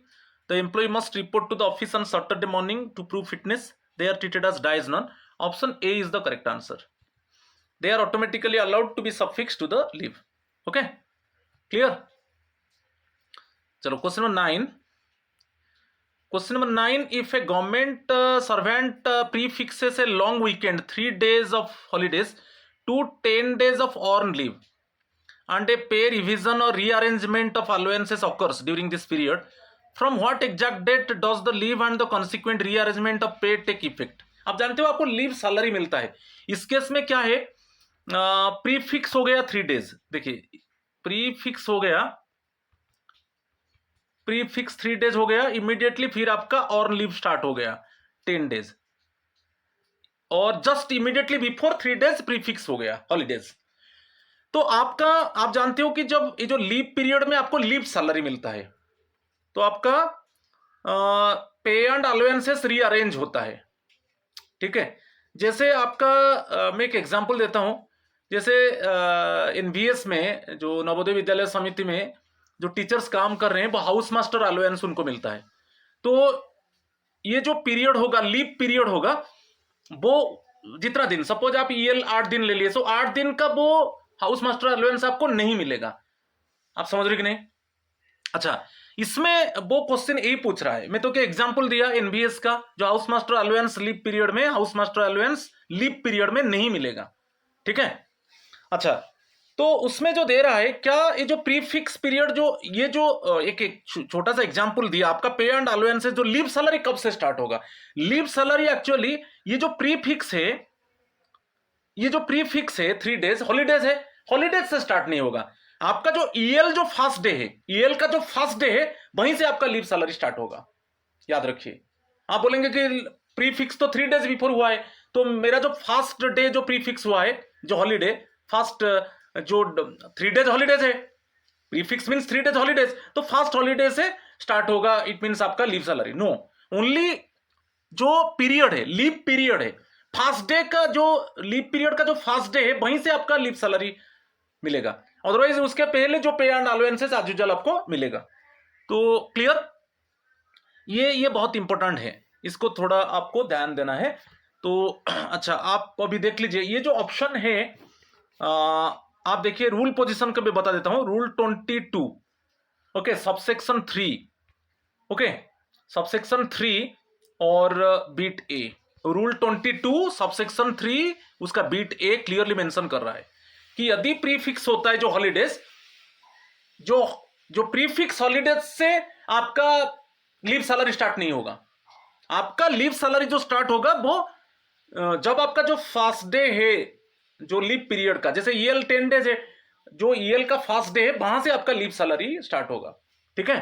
the employee must report to the office on Saturday morning to prove fitness, they are treated as dies non. Option A is the correct answer, they are automatically allowed to be suffix to the leave. Okay, clear. चलो question number 9, Question number 9, if a government servant prefixes a long weekend, 3 days of holidays to 10 days of earned leave, and a pay revision or rearrangement of allowances occurs during this period, from what exact date does the leave and the consequent rearrangement of pay take effect? आप जानते हो आपको लीव सैलरी मिलता है, इस केस में क्या है, प्रीफिक्स हो गया 3 days। देखिए प्रीफिक्स हो गया, प्रीफिक्स 3 days हो गया इमीडिएटली, फिर आपका और लीव स्टार्ट हो गया 10 days, और just immediately before 3 days prefix हो गया हॉलीडेज। तो आपका, आप जानते हो कि जब ये जो लीव पीरियड में आपको लीव सैलरी मिलता है, तो आपका पे एंड अलाउंसेस रीअरेंज होता है। ठीक है, जैसे आपका मैं एक एग्जांपल देता हूं, जैसे एनवीएस में जो नवोदय विद्यालय समिति में जो टीचर्स काम कर रहे हैं, वो हाउस मास्टर अलाउंस उनको मिलता है। तो ये जो पीरियड होगा, लीव पीरियड होगा, वो जितना दिन, सपोज आप ईएल 8 दिन ले लिए, तो 8 दिन का वो हाउस मास्टर अलाउंस आपको नहीं मिलेगा। आप समझ रहे कि नहीं? अच्छा, इसमें वो क्वेश्चन यही पूछ रहा है, मैं तो क्या एग्जांपल दिया एनबीएस का, जो house master allowance leave period में, house master allowance leave period में नहीं मिलेगा। ठीक है, अच्छा, तो उसमें जो दे रहा है क्या, ये जो प्रीफिक्स पीरियड, जो ये जो एक छोटा सा एग्जांपल दिया, आपका पे एंड अलाउंस, जो लीव सैलरी कब से स्टार्ट होगा? लीव सैलरी एक्चुअली ये जो प्रीफिक्स है, ये जो प्रीफिक्स है 3 days हॉलीडेज है, हॉलीडेज से स्टार्ट नहीं होगा। आपका जो ईएल जो फर्स्ट डे है, ईएल का जो फर्स्ट डे है, वहीं से आपका लीव सैलरी स्टार्ट होगा। याद रखिए, आप बोलेंगे कि प्रीफिक्स तो 3 days बिफोर हुआ है, तो मेरा जो फर्स्ट डे जो प्रीफिक्स हुआ है, जो हॉलीडे फर्स्ट, जो 3 days हॉलीडेज है, प्रीफिक्स मींस 3 days हॉलीडेज, तो फर्स्ट हॉलीडे से स्टार्ट होगा, इट मींस आपका लीव सैलरी। नो, ओनली जो पीरियड है, लीव पीरियड है, फर्स्ट डे का जो लीव पीरियड का जो फर्स्ट डे है, वहीं से आपका लीव सैलरी मिलेगा। अदरवाइज उसके पहले जो पे एंड अलाउंसेस एज यूजुअल आपको मिलेगा। तो क्लियर, ये बहुत इंपॉर्टेंट है, इसको थोड़ा आपको ध्यान देना है। तो अच्छा, आप अभी देख लीजिए, ये जो ऑप्शन है, आप देखिए रूल पोजीशन को भी बता देता हूं, rule 22, okay, subsection 3, okay, subsection 3 और बीट ए, रूल 22 सबसेक्शन 3 उसका बीट ए क्लियरली मेंशन कर रहा है कि यदि प्रीफिक्स होता है जो हॉलीडेज, जो प्रीफिक्स हॉलीडेज से आपका लीव सैलरी स्टार्ट नहीं होगा। आपका लीव सैलरी जो स्टार्ट होगा वो जब आपका जो फर्स्ट डे है जो लीव पीरियड का, जैसे ईएल 10 days है, जो ईएल का फर्स्ट डे है, वहां से आपका लीव सैलरी स्टार्ट होगा। ठीक है,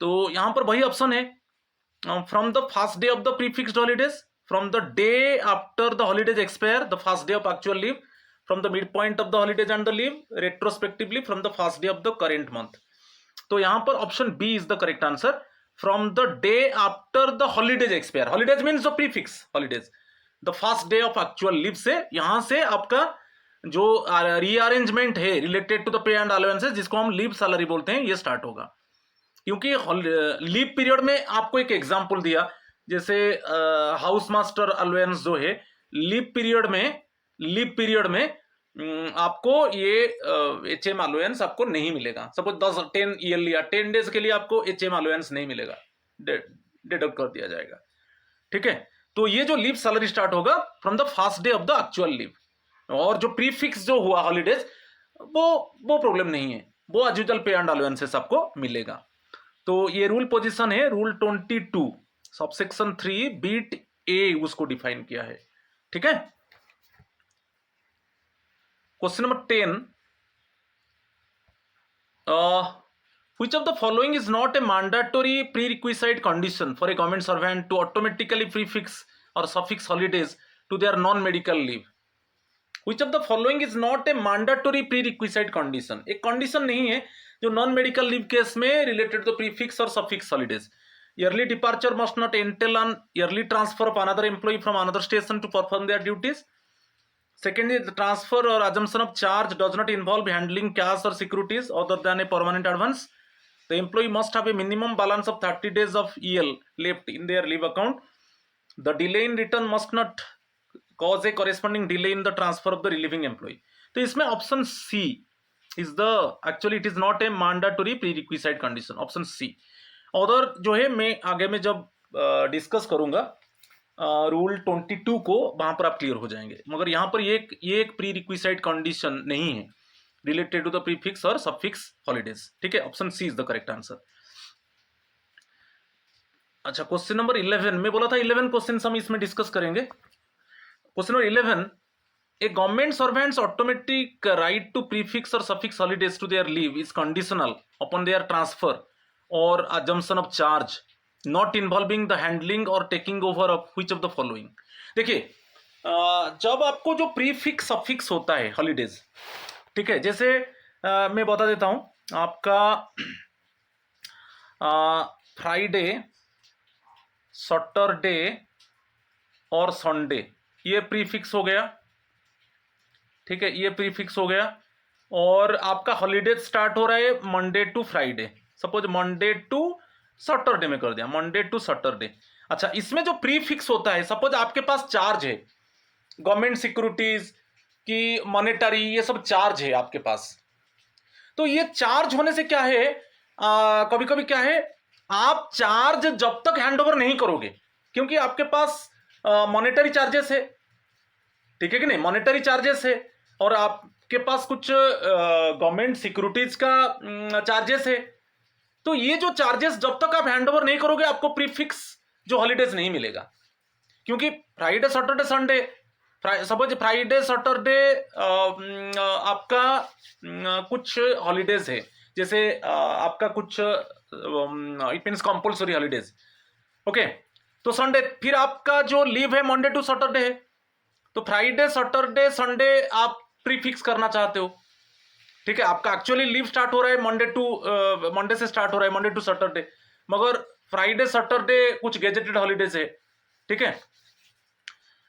तो यहां पर वही ऑप्शन है, from the first day of the prefixed holidays, from the day after the holidays expire, the first day of actual leave, from the midpoint of the holidays and the leave, retrospectively from the first day of the current month. तो यहां पर option B is the correct answer, from the day after the holidays expire, holidays means the prefix holidays, the first day of actual leave से, यहां से आपका जो रीअरेंजमेंट है related to the pay and allowances, जिसको हम लीव सैलरी बोलते हैं, ये स्टार्ट होगा। क्योंकि लीव पीरियड में आपको एक एग्जाम्पल दिया, जैसे हाउस मास्टर अलाउंस जो है, लीव पीरियड में आपको ये एचएम अलाउंस आपको नहीं मिलेगा। सपोज 10 ईयर लिया, 10 days के लिए आपको एचएम अलाउंस नहीं मिलेगा, डिडक्ट कर दिया जाएगा। ठीक है, तो ये जो लीव सैलरी स्टार्ट होगा from the first day of the actual leave, और जो प्रीफिक्स जो हुआ हॉलीडेज, वो प्रॉब्लम नहीं है, वो एज यूजुअल पे एंड अलाउंसेस आपको मिलेगा। तो ये रूल पोजीशन है, रूल 22 सबसेक्शन 3 बीट ए उसको डिफाइन किया है। ठीक है, question number 10, which of the following is not a mandatory prerequisite condition for a government servant to automatically prefix or suffix holidays to their non-medical leave? Which of the following is not a mandatory prerequisite condition? एक condition नहीं है जो नॉन मेडिकल लीव केस में रिलेटेड टू प्रीफिक्स और suffix holidays. Yearly departure must not entail on yearly transfer of another employee from another station to perform their duties. Secondly, the transfer or assumption of charge does not involve handling cash or securities other than a permanent advance. The employee must have a minimum balance of 30 days of EL left in their leave account. The delay in return must not cause a corresponding delay in the transfer of the relieving employee. तो इसमें option C is the actually it is not a mandatory prerequisite condition, option C. और जो है मैं आगे में जब डिस्कस करूंगा रूल 22 को, वहां पर आप क्लियर हो जाएंगे, मगर यहां पर ये एक प्रीरिक्विसाइट कंडीशन नहीं है रिलेटेड टू द प्रीफिक्स और सफिक्स हॉलीडेज। ठीक है, option C is the correct answer. अच्छा, क्वेश्चन नंबर 11, मैं बोला था 11 क्वेश्चन हम इसमें डिस्कस करेंगे। Question number 11, a government servant's automatic right to prefix or suffix holidays to their leave is conditional upon their transfer or assumption of charge not involving the handling or taking over of which of the following? देखिए, जब आपको जो प्रीफिक्स सफिक्स होता है हॉलीडेज, ठीक है, जैसे मैं बता देता हूं आपका फ्राइडे, सैटरडे और संडे, ये प्रीफिक्स हो गया। ठीक है, ये प्रीफिक्स हो गया। और आपका हॉलीडेज स्टार्ट हो रहा है Monday to Friday, suppose Monday to Saturday में कर दिया, मंडे टू सैटरडे। अच्छा, इसमें जो प्रीफिक्स होता है, सपोज आपके पास चार्ज है, गवर्नमेंट सिक्योरिटीज की, मॉनेटरी, ये सब चार्ज है आपके पास। तो ये चार्ज होने से क्या है, कभी कभी क्या है, आप चार्ज जब तक हैंड ओवर नहीं करोगे, क्योंकि आपके पास मॉनेटरी चार्जेस है, ठीक है कि नहीं, मॉनेटरी चार्जेस है, और आपके पास कुछ गवर्नमेंट सिक्योरिटीज का चार्जेस है। तो ये जो चार्जेस जब तक आप हैंड ओवर नहीं करोगे, आपको प्रीफिक्स जो हॉलीडेज नहीं मिलेगा। क्योंकि Friday Saturday Sunday, suppose Friday Saturday आपका कुछ हॉलीडेज है, जैसे आपका कुछ it means compulsory holidays, okay. तो संडे फिर आपका जो लीव है मंडे टू सैटरडे है, तो फ्राइडे सैटरडे संडे आप प्रीफिक्स करना चाहते हो। ठीक है, आपका एक्चुअली लीव स्टार्ट हो रहा है मंडे से स्टार्ट हो रहा है, मंडे टू सैटरडे, मगर फ्राइडे सैटरडे कुछ गेजेटेड हॉलीडेज है। ठीक है,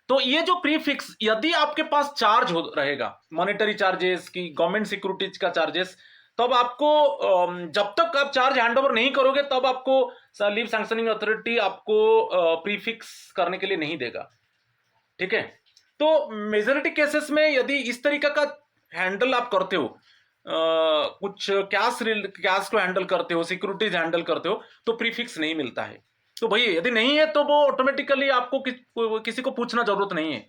तो ये जो प्रीफिक्स, यदि आपके पास चार्ज हो रहेगा, मॉनेटरी चार्जेस की, गवर्नमेंट सिक्योरिटीज का चार्जेस, तब आपको जब तक आप चार्ज हैंड ओवर नहीं करोगे, तब आपको लीव सैंक्शनिंग अथॉरिटी आपको प्रीफिक्स करने के लिए नहीं देगा। ठीक है, तो मेजॉरिटी केसेस में यदि इस तरीका का हैंडल आप करते हो, कुछ कैश को हैंडल करते हो, सिक्योरिटीज हैंडल करते हो, तो प्रीफिक्स नहीं मिलता है। तो भाई यदि नहीं है तो वो ऑटोमेटिकली आपको किसी को पूछना जरूरत नहीं है।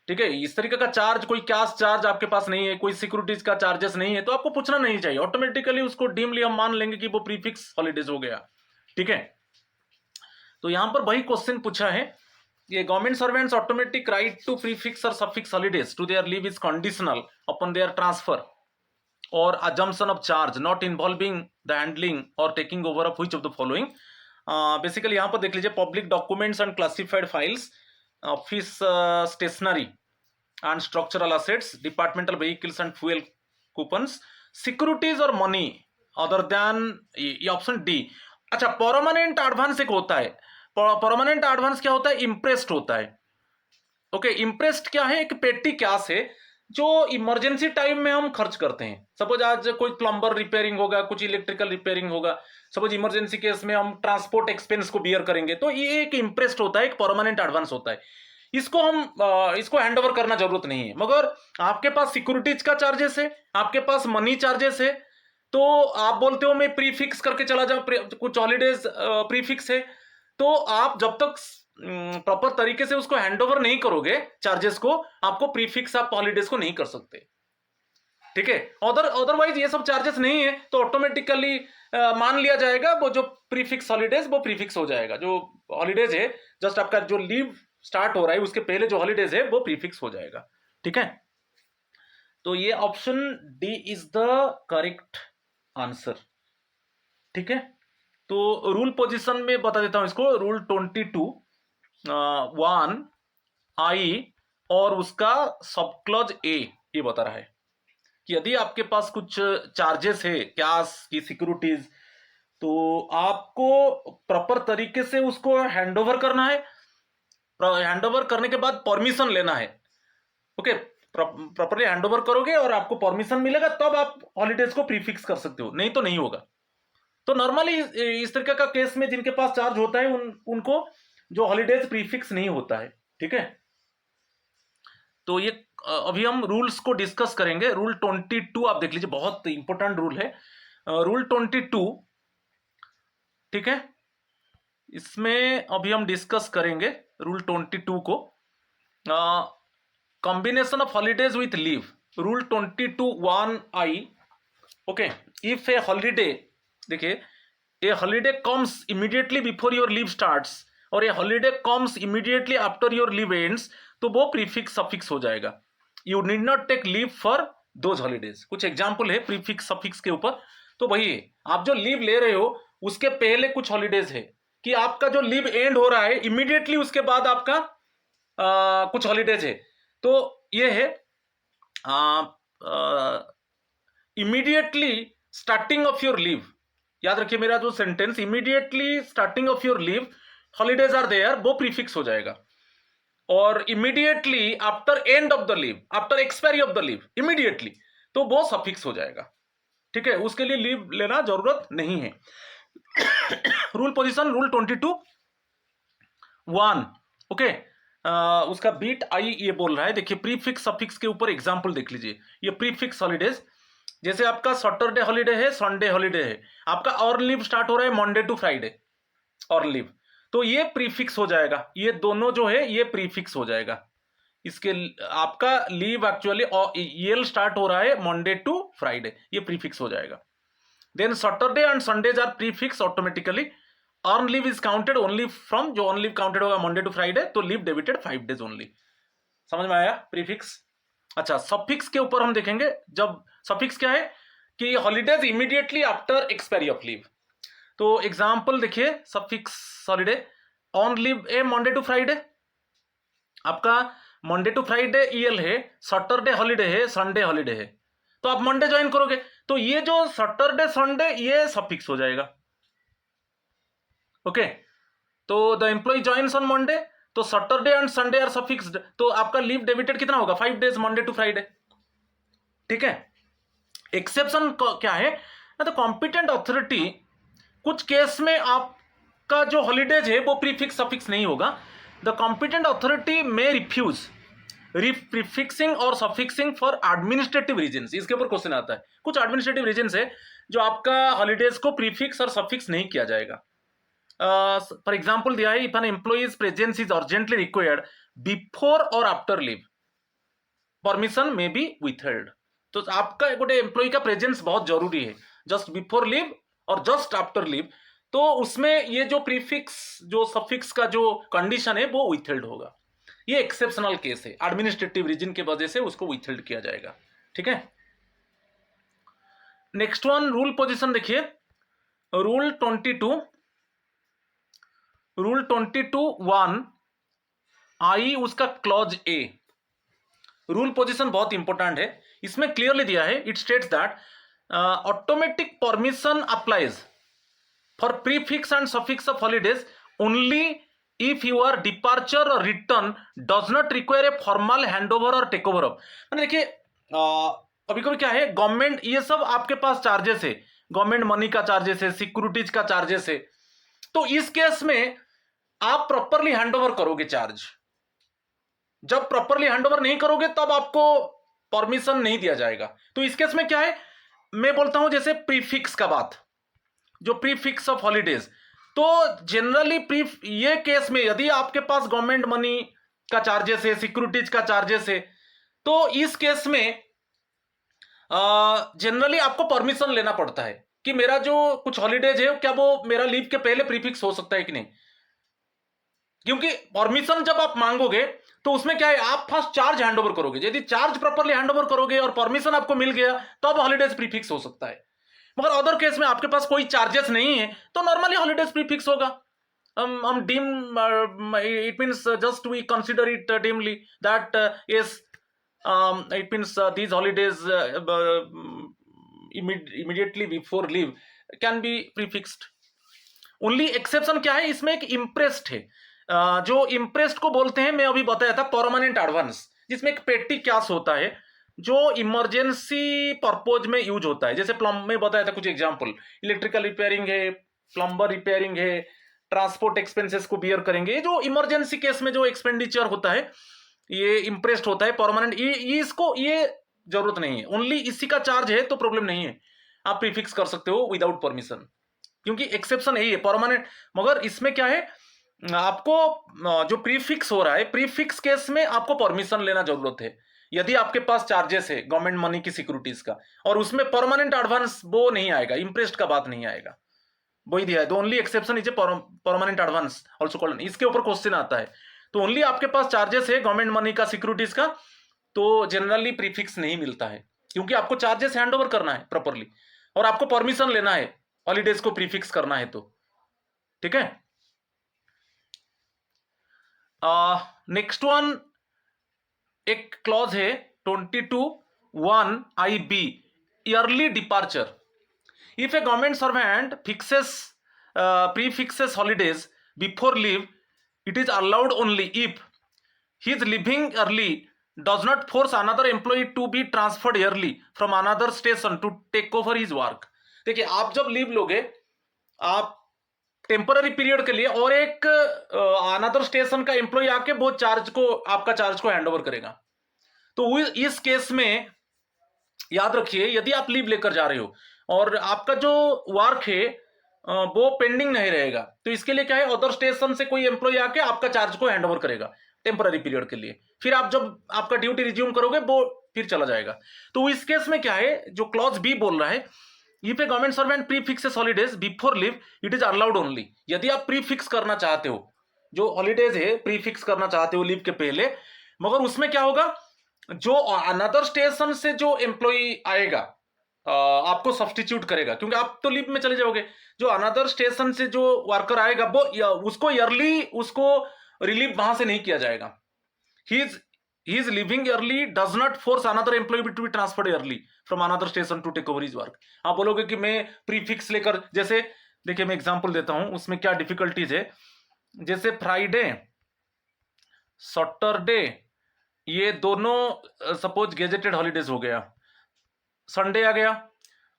ठीक है, इस तरीके का चार्ज, कोई कैश चार्ज आपके पास नहीं है, कोई सिक्योरिटीज का चार्जेस नहीं है, तो आपको पूछना नहीं चाहिए, ऑटोमेटिकली उसको डीमली हम मान लेंगे कि वो प्रीफिक्स हॉलीडेज हो गया। ठीक है, तो यहां पर वही क्वेश्चन पूछा है, ये government servants automatic right to prefix और suffix holidays to their leave is conditional upon their transfer और assumption of charge not involving the handling or taking over of which of the following? Basically यहां पर देख लीजिए, public documents and classified files, office stationery and structural assets, departmental vehicles and fuel coupons, securities और मनी अदर देन, ये ऑप्शन डी। अच्छा, परमानेंट एडवांस एक होता है, परमानेंट एडवांस क्या होता है, इम्प्रेस्ड होता है। ओके, इम्प्रेस्ड क्या है, एक पेटी कैश है जो इमरजेंसी टाइम में हम खर्च करते हैं। सपोज आज कोई प्लम्बर रिपेयरिंग होगा, कुछ इलेक्ट्रिकल रिपेयरिंग होगा, सपोज इमरजेंसी केस में हम ट्रांसपोर्ट एक्सपेंस को बियर करेंगे, तो ये एक इम्प्रेस्ड होता है, एक परमानेंट एडवांस होता है। इसको हैंड ओवर करना जरूरत नहीं है, मगर आपके पास सिक्योरिटीज का चार्जेस है, आपके पास मनी चार्जेस है, तो आप बोलते हो मैं प्रीफिक्स करके चला जाऊं, कुछ हॉलीडेज प्रीफिक्स है, तो आप जब तक प्रॉपर तरीके से उसको हैंड ओवर नहीं करोगे चार्जेस को, आपको प्रीफिक्स आप हॉलीडेज को नहीं कर सकते। ठीक है, अदरवाइज ये सब चार्जेस नहीं है तो ऑटोमेटिकली मान लिया जाएगा वो जो प्रीफिक्स हॉलीडेज वो प्रीफिक्स हो जाएगा। जो हॉलीडेज है जस्ट आपका जो लीव स्टार्ट हो रहा है उसके पहले जो हॉलीडेज है वो प्रीफिक्स हो जाएगा। ठीक है, तो ये option D is the correct answer. ठीक है, तो रूल पोजीशन में बता देता हूं इसको। रूल 22 1 आई और उसका सब क्लॉज ए ये बता रहा है कि यदि आपके पास कुछ चार्जेस है कैश की सिक्योरिटीज, तो आपको प्रॉपर तरीके से उसको हैंडओवर करना है। हैंडओवर करने के बाद परमिशन लेना है। ओके, प्रॉपरली हैंडओवर करोगे और आपको परमिशन मिलेगा तब आप हॉलीडेज को प्रीफिक्स कर सकते हो, नहीं तो नहीं होगा। तो नॉर्मली इस तरीके का केस में जिनके पास चार्ज होता है उनको जो हॉलीडेज प्रीफिक्स नहीं होता है। ठीक है, तो ये अभी हम रूल्स को डिस्कस करेंगे। रूल 22 आप देख लीजिए, बहुत इंपॉर्टेंट रूल है रूल 22। ठीक है, इसमें अभी हम डिस्कस करेंगे रूल 22 को, combination of holidays with leave. Rule 22 1 I. Okay, if a holiday, देखिए, a holiday comes immediately before your leave starts और a holiday comes immediately after your leave ends, तो वो प्रीफिक्स सफिक्स हो जाएगा। You need not take leave for those holidays. कुछ एग्जाम्पल है प्रीफिक्स सफिक्स के ऊपर, तो वही है, आप जो लीव ले रहे हो उसके पहले कुछ हॉलीडेज है कि आपका जो लीव एंड हो रहा है इमीडिएटली उसके बाद आपका कुछ हॉलीडेज है। तो ये है immediately starting of your leave. याद रखिए मेरा जो sentence, immediately starting of your leave holidays are there, वो प्रीफिक्स हो जाएगा। और immediately after end of the leave, after expiry of the leave, immediately, तो वो सफिक्स हो जाएगा। ठीक है, उसके लिए लीव लेना जरूरत नहीं है। Rule position rule 22 1। ओके, उसका बीट आई ये बोल रहा है। देखिए प्रीफिक्स सफिक्स के ऊपर एग्जांपल देख लीजिए। ये प्रीफिक्स हॉलीडेज, जैसे आपका सैटरडे हॉलीडे है, संडे हॉलीडे है, आपका और लीव स्टार्ट हो रहा है मंडे टू फ्राइडे और लीव, तो ये प्रीफिक्स हो जाएगा। ये दोनों जो है ये प्रीफिक्स हो जाएगा। इसके आपका लीव एक्चुअली ये स्टार्ट हो रहा है मंडे टू फ्राइडे, ये प्रीफिक्स हो जाएगा। Then Saturday and Sundays are prefix automatically. Earn leave is counted only from, जो अर्न लीव काउंटेड होगा मंडे टू फ्राइडे, तो लीव डेबिटेड 5 डेज ओनली। समझ में आया प्रीफिक्स? अच्छा, सफिक्स के ऊपर हम देखेंगे। जब सफिक्स क्या है कि holidays immediately after expiry of leave. तो एग्जांपल देखिए, suffix holiday on leave a Monday to Friday, आपका मंडे टू फ्राइडे ईएल है, सैटरडे हॉलीडे है, संडे हॉलीडे है, तो आप मंडे ज्वाइन करोगे, तो ये जो सैटरडे संडे ये सफिक्स हो जाएगा। ओके, तो द एम्प्लॉय ज्वाइन्स ऑन मंडे, तो सैटरडे एंड संडे आर सफिक्स्ड, तो आपका लीव डेबिटेड कितना होगा? 5 डेज मंडे टू फ्राइडे। ठीक है, एक्सेप्शन क्या है? तो कॉम्पिटेंट अथॉरिटी कुछ केस में आपका जो हॉलीडेज है वो प्रीफिक्स सफिक्स नहीं होगा। द कॉम्पिटेंट अथॉरिटी में रिफ्यूज प्रीफिक्सिंग और सफिक्सिंग फॉर एडमिनिस्ट्रेटिव रीजंस। इसके ऊपर क्वेश्चन आता है। कुछ एडमिनिस्ट्रेटिव रीजंस है जो आपका हॉलीडेज को प्रीफिक्स और सफिक्स नहीं किया जाएगा। फॉर एग्जांपल दिया है, if an employee's presence is urgently required before और आफ्टर लीव, परमिशन में बी विथहेल्ड। तो आपका गोटे एम्प्लॉय का प्रेजेंस बहुत जरूरी है, जस्ट बिफोर लीव और जस्ट आफ्टर लीव, तो उसमें ये जो प्रीफिक्स जो सफिक्स का जो कंडीशन है वो विथहेल्ड होगा। ये एक्सेप्शनल केस है, एडमिनिस्ट्रेटिव रीजन की वजह से उसको विथहेल्ड किया जाएगा। ठीक है, नेक्स्ट वन रूल पोजीशन देखिए, रूल 22 1 आई उसका क्लॉज ए। रूल पोजीशन बहुत इंपॉर्टेंट है, इसमें क्लियरली दिया है, it states that automatic permission applies for prefix and suffix of holidays only if your departure और return does not require a formal handover और टेक ओवर ऑफ। मैंने देखिए कभी कभी क्या है, गवर्नमेंट ये सब आपके पास चार्जेस है, गवर्नमेंट मनी का चार्जेस है, सिक्योरिटीज का चार्जेस है, तो इस केस में आप प्रॉपरली हैंडओवर करोगे चार्ज। जब प्रॉपरली हैंडओवर नहीं करोगे तब आपको परमिशन नहीं दिया जाएगा। तो इस केस में क्या है, मैं बोलता हूं जैसे प्रीफिक्स का बात, जो प्रीफिक्स ऑफ हॉलीडेज, तो जनरली ये केस में यदि आपके पास गवर्नमेंट मनी का चार्जेस है, सिक्योरिटीज का चार्जेस है, तो इस केस में जनरली आपको परमिशन लेना पड़ता है कि मेरा जो कुछ हॉलीडेज है क्या वो मेरा लीव के पहले प्रीफिक्स हो सकता है कि नहीं। क्योंकि परमिशन जब आप मांगोगे तो उसमें क्या है, आप फर्स्ट चार्ज हैंडओवर करोगे। यदि चार्ज प्रॉपर्ली हैंडओवर करोगे और परमिशन आपको मिल गया तब हॉलीडेज प्रीफिक्स हो सकता है। मगर अदर केस में आपके पास कोई चार्जेस नहीं है तो नॉर्मली हॉलीडेज प्रीफिक्स होगा। हम deem, it means just we consider it deemly that yes, it means these holidays immediately before leave can be prefixed. Only exception क्या है, इसमें एक इम्प्रेस्ड है। जो इम्प्रेस्ड को बोलते हैं, मैं अभी बताया था परमानेंट एडवांस, जिसमें एक पेटी कैश होता है जो इमरजेंसी पर्पज में यूज होता है। जैसे प्लम में बताया था कुछ एग्जांपल, इलेक्ट्रिकल रिपेयरिंग है, प्लम्बर रिपेयरिंग है, ट्रांसपोर्ट एक्सपेंसेस को बियर करेंगे। ये जो इमरजेंसी केस में जो एक्सपेंडिचर होता है ये इम्प्रेस्ड होता है, परमानेंट। ये इसको ये जरूरत नहीं है, ओनली इसी का चार्ज है तो प्रॉब्लम नहीं है, आप प्रीफिक्स कर सकते हो विदाउट परमिशन, क्योंकि एक्सेप्शन यही है परमानेंट। मगर इसमें क्या है, आपको जो प्रीफिक्स हो रहा है, प्रीफिक्स केस में आपको परमिशन लेना जरूरत है यदि आपके पास चार्जेस है गवर्नमेंट मनी की सिक्योरिटीज का, और उसमें परमानेंट एडवांस वो नहीं आएगा, इम्प्रेस्ड का बात नहीं आएगा, वही दिया है। तो only exception is a permanent advance also called, इसके ऊपर क्वेश्चन आता है। तो ओनली आपके पास चार्जेस है गवर्नमेंट मनी का, सिक्योरिटीज का, तो जनरली प्रीफिक्स नहीं मिलता है, क्योंकि आपको चार्जेस हैंड ओवर करना है प्रॉपरली और आपको परमिशन लेना है हॉलीडेज को प्रीफिक्स करना है तो, ठीक है। नेक्स्ट वन एक क्लॉज है 22(1)(IB), yearly departure. If A government servant fixes prefixes holidays before leave, it is allowed only if his leaving early does not force another employee to be transferred early from another station to take over his work। देखिए, आप जब लीव लोगे आप टेम्पररी पीरियड के लिए, और एक अनदर स्टेशन का एम्प्लॉय आके वो चार्ज को, आपका चार्ज को हैंड ओवर करेगा, तो इस केस में याद रखिए, यदि आप लीव लेकर जा रहे हो और आपका जो वर्क है वो पेंडिंग नहीं रहेगा, तो इसके लिए क्या है, अदर स्टेशन से कोई एम्प्लॉय आके आपका चार्ज को हैंड ओवर करेगा टेम्पररी पीरियड के लिए, फिर आप जब आपका ड्यूटी रिज्यूम करोगे वो फिर चला जाएगा। तो इस केस में क्या है, जो क्लॉज बी बोल रहा है, if A government servant prefixes holidays before leave, it is allowed only. यदि आप प्रीफिक्स करना चाहते हो, जो हॉलीडेज है प्रीफिक्स करना चाहते हो लीव के पहले, मगर उसमें क्या होगा, जो अनदर स्टेशन से जो एम्प्लॉय आएगा आपको सब्सटीट्यूट करेगा, क्योंकि आप तो लीव में चले जाओगे, जो अनदर स्टेशन से जो वर्कर आएगा वो उसको ईयरली उसको रिलीव वहां से नहीं किया जाएगा। He is leaving early does not force another employee to be transferred early from another station to take over his work. आप बोलोगे कि मैं प्रीफिक्स लेकर, जैसे देखिए मैं एग्जांपल देता हूं उसमें क्या डिफिकल्टीज है। जैसे फ्राइडे, सैटरडे, ये दोनों सपोज गेजेटेड हॉलीडेज हो गया, संडे आ गया,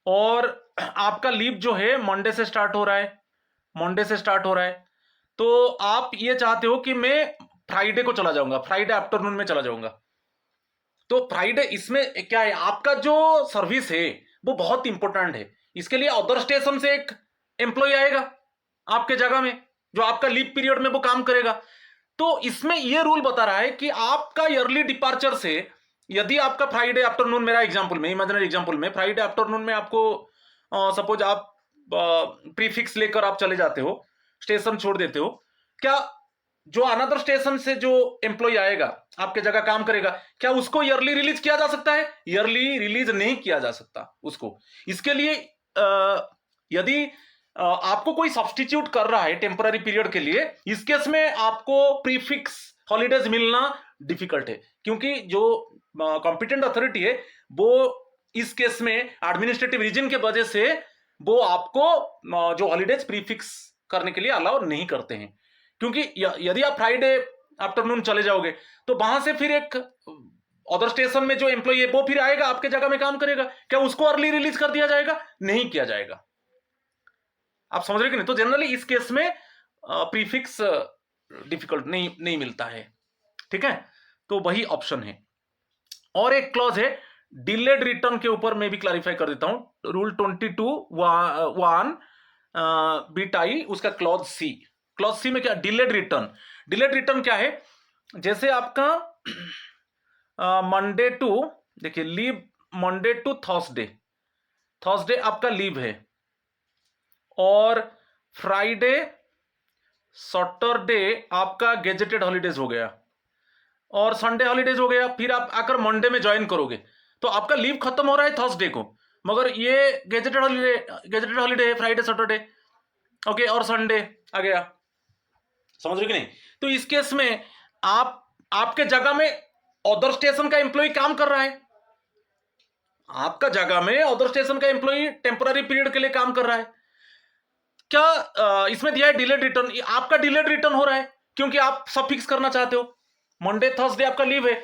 और आपका लीव जो है मंडे से स्टार्ट हो रहा है, मंडे से स्टार्ट हो रहा है, तो आप ये चाहते हो कि मैं फ्राइडे को चला जाऊंगा, फ्राइडे आफ्टरनून में चला जाऊंगा। तो फ्राइडे, इसमें क्या है, आपका जो सर्विस है वो बहुत इंपॉर्टेंट है, इसके लिए अदर स्टेशन से एक एम्प्लॉय आएगा आपके जगह में, जो आपका लीव पीरियड में वो काम करेगा। तो इसमें ये रूल बता रहा है कि आपका ईयरली डिपार्चर से, यदि आपका फ्राइडे आफ्टरनून, मेरा एग्जांपल में, इमेजिनरी एग्जांपल में, फ्राइडे आफ्टरनून में आपको सपोज आप प्रीफिक्स लेकर आप चले जाते हो, स्टेशन छोड़ देते हो, क्या जो अनदर स्टेशन से जो एम्प्लॉय आएगा आपके जगह काम करेगा, क्या उसको ईयरली रिलीज किया जा सकता है? ईयरली रिलीज नहीं किया जा सकता उसको। इसके लिए यदि आपको कोई सब्सटीट्यूट कर रहा है टेम्पररी पीरियड के लिए, इस केस में आपको प्रीफिक्स हॉलीडेज मिलना डिफिकल्ट है, क्योंकि जो कॉम्पिटेंट अथॉरिटी है वो इस केस में एडमिनिस्ट्रेटिव रीजन के वजह से वो आपको जो हॉलीडेज प्रीफिक्स करने के लिए अलाउ नहीं करते हैं। क्योंकि यदि आप फ्राइडे आफ्टरनून चले जाओगे तो वहां से फिर एक अदर स्टेशन में जो एम्प्लॉय है वो फिर आएगा आपके जगह में काम करेगा, क्या उसको अर्ली रिलीज कर दिया जाएगा? नहीं किया जाएगा। आप समझ रहे कि नहीं? तो जनरली इस केस में प्रीफिक्स डिफिकल्ट नहीं मिलता है, ठीक है। तो वही ऑप्शन है। और एक क्लॉज है डिलेड रिटर्न के ऊपर, मैं भी क्लैरिफाई कर देता हूं, रूल 22(1) बीट आई, उसका क्लॉज सी। क्लॉज सी में क्या, डिलेड रिटर्न। डिलेड रिटर्न क्या है, जैसे आपका मंडे टू, देखिए leave Monday to Thursday, Thursday आपका लीव है, और फ्राइडे सैटरडे आपका गेजेटेड हॉलीडेज हो गया और संडे हॉलीडेज हो गया, फिर आप आकर मंडे में ज्वाइन करोगे तो आपका लीव खत्म हो रहा है थर्सडे को, मगर ये गेजेटेड हॉलीडे है फ्राइडे सैटरडे, ओके, और संडे आ गया। समझ रहे कि नहीं? तो इस केस में आपके जगह में अदर स्टेशन का एम्प्लॉय काम कर रहा है, आपका जगह में अदर स्टेशन का एम्प्लॉय टेम्पररी पीरियड के लिए काम कर रहा है। क्या इसमें दिया है डिलेड रिटर्न, आपका डिलेड रिटर्न हो रहा है क्योंकि आप सफिक्स करना चाहते हो। मंडे थर्सडे आपका लीव है,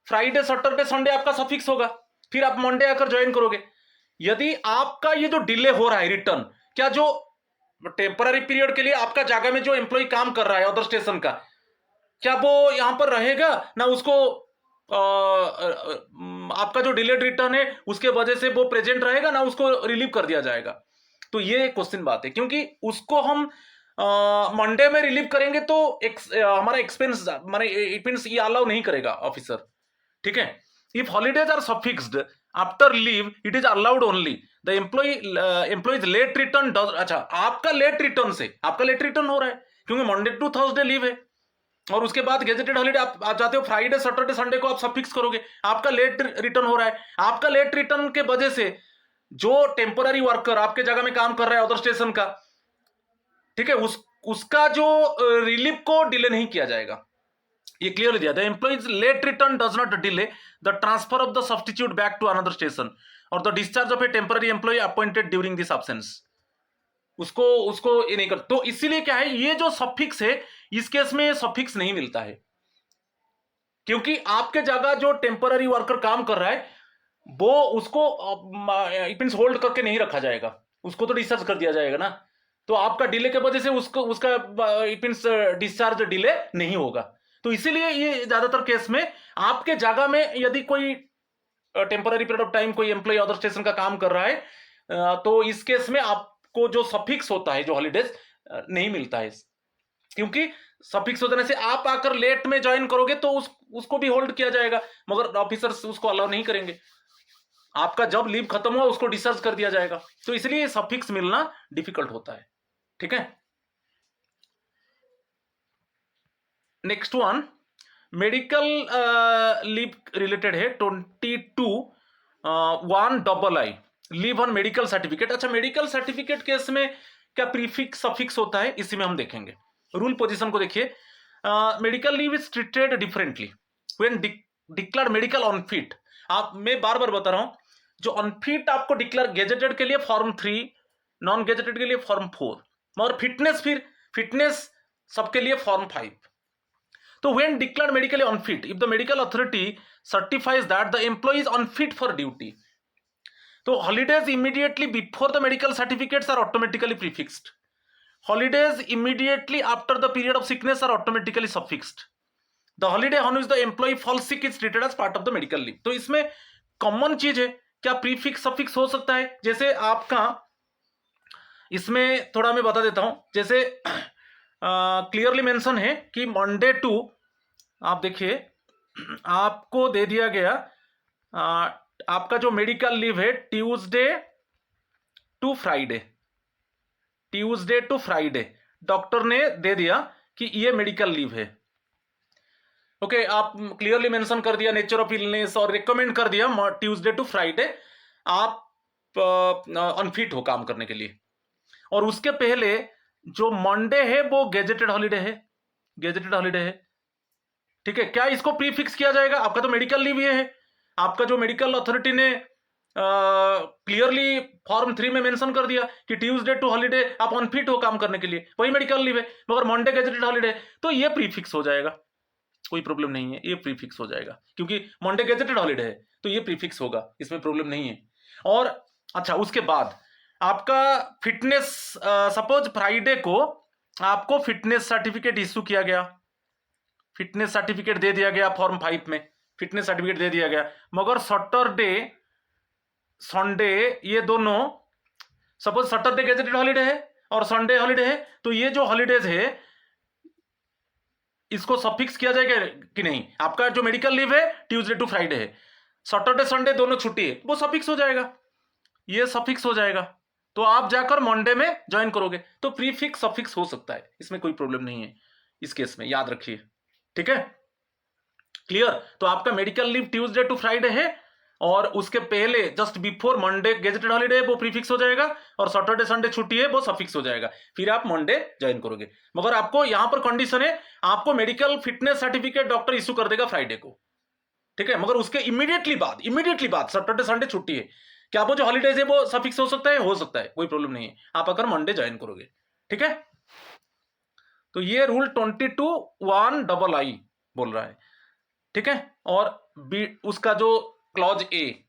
फ्राइडे सैटरडे संडे आपका सफिक्स होगा, फिर आप मंडे आकर ज्वाइन करोगे। यदि आपका ये जो डिले हो रहा है रिटर्न, क्या जो टेम्पररी पीरियड के लिए आपका जगह में जो एम्प्लॉय काम कर रहा है अदर स्टेशन का, क्या वो यहां पर रहेगा ना, उसको आपका जो डिलेड रिटर्न है उसके वजह से वो प्रेजेंट रहेगा ना, उसको रिलीव कर दिया जाएगा। तो ये क्वेश्चन बात है, क्योंकि उसको हम मंडे में रिलीव करेंगे तो हमारा एक्सपेंस माने इट मींस ये अलाउ नहीं करेगा ऑफिसर, ठीक है। If holidays are suffixed after leave it is allowed only the employee's late return does. अच्छा, आपका लेट रिटर्न हो रहा है क्योंकि मंडे टू थर्सडे लीव है और उसके बाद गेजेटेड हॉलीडे आप जाते हो फ्राइडे सैटरडे संडे को आप सफिक्स करोगे, आपका लेट रिटर्न हो रहा है। आपका लेट रिटर्न के वजह से जो टेम्पररी वर्कर आपके जगह में काम कर रहा है अदर स्टेशन का, ठीक है, उसका जो रिलीफ को डिले नहीं किया जाएगा। ये क्लियरली दिया, the employee's late return does not delay the transfer of the substitute back to another station और the discharge of a temporary employee appointed during this absence. उसको उसको ये नहीं कर, तो इसीलिए क्या है, ये जो सफिक्स है इस केस में सफिक्स नहीं मिलता है क्योंकि आपके जगह जो टेम्पररी वर्कर काम कर रहा है वो उसको इट मींस होल्ड करके नहीं रखा जाएगा, उसको तो डिस्चार्ज कर दिया जाएगा ना। तो आपका डिले के वजह से उसका इट मींस डिस्चार्ज डिले नहीं होगा। तो इसीलिए ये ज्यादातर केस में आपके जगह में यदि कोई टेम्पररी पीरियड ऑफ टाइम कोई एम्प्लॉय अदर स्टेशन का काम कर रहा है तो इस केस में आपको जो सफिक्स होता है जो हॉलीडेज नहीं मिलता है, क्योंकि सफिक्स हो जाने से आप आकर लेट में ज्वाइन करोगे तो उसको भी होल्ड किया जाएगा, मगर ऑफिसर्स उसको अलाउ नहीं करेंगे। आपका जब लीव खत्म हुआ उसको डिस्चार्ज कर दिया जाएगा, तो इसलिए सफिक्स मिलना डिफिकल्ट होता है, ठीक है। Next one medical leave related है 22(1)(ii) लीव ऑन मेडिकल सर्टिफिकेट। अच्छा, मेडिकल सर्टिफिकेट केस में क्या प्रीफिक्स सफिक्स होता है, इसी में हम देखेंगे। रूल पोजीशन को देखिए, medical leave is treated differently when declared medical unfit. आप मैं बार बार बता रहा हूं, जो अनफिट आपको डिक्लेयर गेजेटेड के लिए फॉर्म 3, नॉन गेजेटेड के लिए फॉर्म 4, मगर फिटनेस सबके लिए फॉर्म 5। तो when declared medically unfit, if the medical authority certifies that the employee is unfit for duty, तो holidays immediately before the medical certificates are automatically prefixed. Holidays immediately after the period of sickness are automatically suffixed. The holiday on which the employee falls sick is treated as part of the medical leave. तो इसमें कॉमन चीज है, क्या प्रीफिक्स सफिक्स हो सकता है? जैसे आपका इसमें थोड़ा मैं बता देता हूं, जैसे क्लियरली मेंशन है कि मंडे टू, आप देखिए आपको दे दिया गया आपका जो मेडिकल लीव है ट्यूसडे टू फ्राइडे डॉक्टर ने दे दिया कि ये मेडिकल लीव है, ओके। आप क्लियरली मेंशन कर दिया नेचर ऑफ इलनेस और रिकमेंड कर दिया ट्यूसडे टू फ्राइडे आप अनफिट हो काम करने के लिए, और उसके पहले जो मंडे है वो गेजेटेड हॉलीडे है, ठीक है। क्या इसको प्रीफिक्स किया जाएगा? आपका तो मेडिकल लीव ये है, आपका जो मेडिकल अथॉरिटी ने क्लियरली फॉर्म 3 में मेंशन कर दिया कि ट्यूसडे टू हॉलीडे आप अनफिट हो काम करने के लिए, वही मेडिकल लीव है, मगर मंडे गेजेटेड हॉलीडे, तो ये प्रीफिक्स हो जाएगा, कोई प्रॉब्लम नहीं है, ये प्रीफिक्स हो जाएगा क्योंकि मंडे गेजेटेड हॉलीडे है, तो ये प्रीफिक्स होगा, इसमें प्रॉब्लम नहीं है। और अच्छा, उसके बाद आपका फिटनेस, सपोज फ्राइडे को आपको फिटनेस सर्टिफिकेट इश्यू किया गया, फिटनेस सर्टिफिकेट दे दिया गया फॉर्म 5 में, फिटनेस सर्टिफिकेट दे दिया गया, मगर सैटरडे संडे ये दोनों, सपोज सैटरडे गेजेटेड हॉलीडे है और संडे हॉलीडे है, तो ये जो हॉलीडेज है इसको सफिक्स किया जाएगा कि नहीं? आपका जो मेडिकल लीव है ट्यूसडे टू फ्राइडे है, सैटरडे संडे दोनों छुट्टी है, वो सफिक्स हो जाएगा, ये सफिक्स हो जाएगा, तो आप जाकर मंडे में ज्वाइन करोगे। तो प्रीफिक्स सफिक्स हो सकता है, इसमें कोई प्रॉब्लम नहीं है इस केस में, याद रखिए। ठीक है, क्लियर। तो आपका medical leave Tuesday to Friday है, और उसके पहले just before Monday gazetted holiday वो प्रीफिक्स हो जाएगा, और सैटरडे संडे छुट्टी है वो सफिक्स हो जाएगा, फिर आप मंडे ज्वाइन करोगे। मगर आपको यहां पर कंडीशन है, आपको medical fitness certificate doctor issue कर देगा फ्राइडे को। ठीक है, मगर उसके इमीडिएटली बाद सैटरडे संडे छुट्टी है, क्या वो जो हॉलीडेज है वो सफिक्स हो सकता है, कोई प्रॉब्लम नहीं है, आप अगर मंडे ज्वाइन करोगे। ठीक है, तो ये रूल 22(1) बोल रहा है। ठीक है, और बी उसका जो clause A,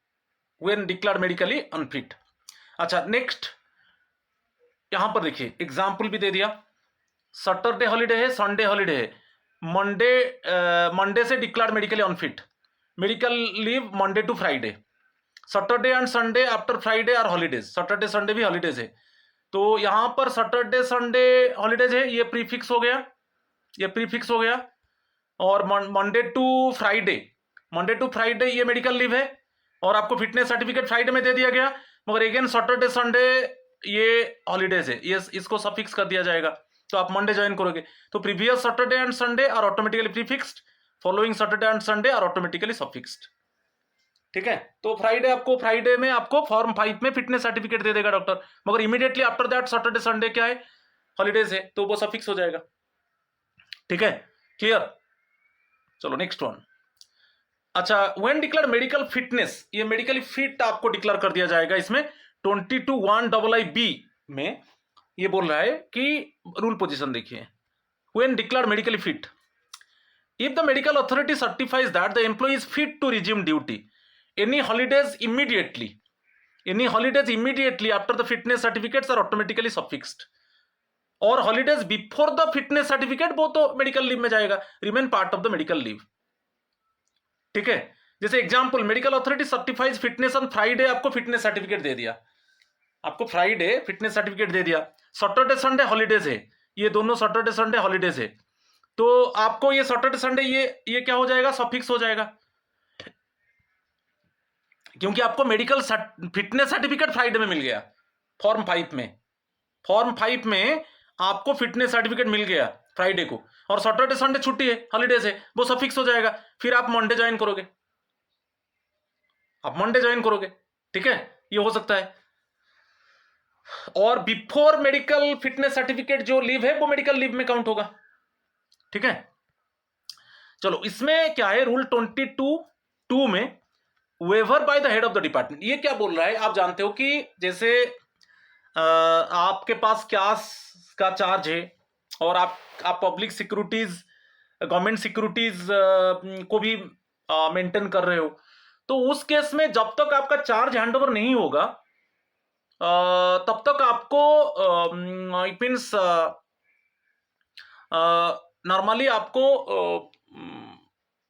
when declared medically unfit. अच्छा, नेक्स्ट यहां पर देखिए एग्जाम्पल भी दे दिया। सैटरडे हॉलीडे है, संडे हॉलीडे है, मंडे से declared medically unfit, medical leave Monday to Friday, Saturday and Sunday after Friday are holidays, Saturday Sunday भी हॉलीडेज है। तो यहां पर सैटरडे संडे हॉलीडेज है, ये प्रीफिक्स हो गया, ये प्रीफिक्स हो गया। और मंडे टू फ्राइडे ये मेडिकल लीव है, और आपको फिटनेस सर्टिफिकेट फ्राइडे में दे दिया गया, मगर अगेन सैटरडे संडे ये हॉलीडेज है, ये इसको सफिक्स कर दिया जाएगा, तो आप मंडे ज्वाइन करोगे। तो previous Saturday and Sunday are automatically prefixed, following Saturday and Sunday are automatically suffixed. ठीक है, तो फ्राइडे में आपको फॉर्म 5 में फिटनेस सर्टिफिकेट दे देगा डॉक्टर, मगर immediately after that Saturday Sunday क्या है, हॉलीडेज है, तो वो सफिक्स हो जाएगा। ठीक है, क्लियर। चलो नेक्स्ट वन। अच्छा, व्हेन डिक्लेयर मेडिकल फिटनेस, ये मेडिकली फिट आपको डिक्लेयर कर दिया जाएगा। इसमें 22(1)(b) में ये बोल रहा है कि रूल पोजीशन देखिए, when declare medically fit, if the medical authority certifies that the employee is fit to resume duty, any holidays immediately after the fitness certificates are automatically suffixed, और holidays before the fitness certificate वो तो मेडिकल लीव में जाएगा, remain part of the medical leave. ठीक है, जैसे example, medical authority certifies fitness on Friday, आपको फिटनेस सर्टिफिकेट दे दिया, आपको फ्राइडे फिटनेस सर्टिफिकेट दे दिया, सैटरडे संडे हॉलीडेज है, ये दोनों सैटरडे संडे हॉलीडेज है, तो आपको ये सैटरडे संडे ये क्या हो जाएगा, सफिक्स हो जाएगा, क्योंकि आपको मेडिकल फिटनेस सर्टिफिकेट फ्राइडे में मिल गया, फॉर्म 5 में आपको फिटनेस सर्टिफिकेट मिल गया फ्राइडे को, और सैटरडे संडे छुट्टी है, हॉलीडेज है, वो सफिक्स हो जाएगा, फिर आप मंडे ज्वाइन करोगे, ठीक है, ये हो सकता है। और बिफोर मेडिकल फिटनेस सर्टिफिकेट जो लीव है वो मेडिकल लीव में काउंट होगा। ठीक है, चलो इसमें क्या है, रूल 22(2) में waiver by the head of the department, ये क्या बोल रहा है, आप जानते हो कि जैसे आपके पास क्यास का चार्ज है, और आप पब्लिक सिक्योरिटीज, गवर्नमेंट सिक्योरिटीज को भी मेंटेन कर रहे हो, तो उस केस में जब तक आपका चार्ज हैंडओवर नहीं होगा तब तक आपको इट मीन्स नॉर्मली आपको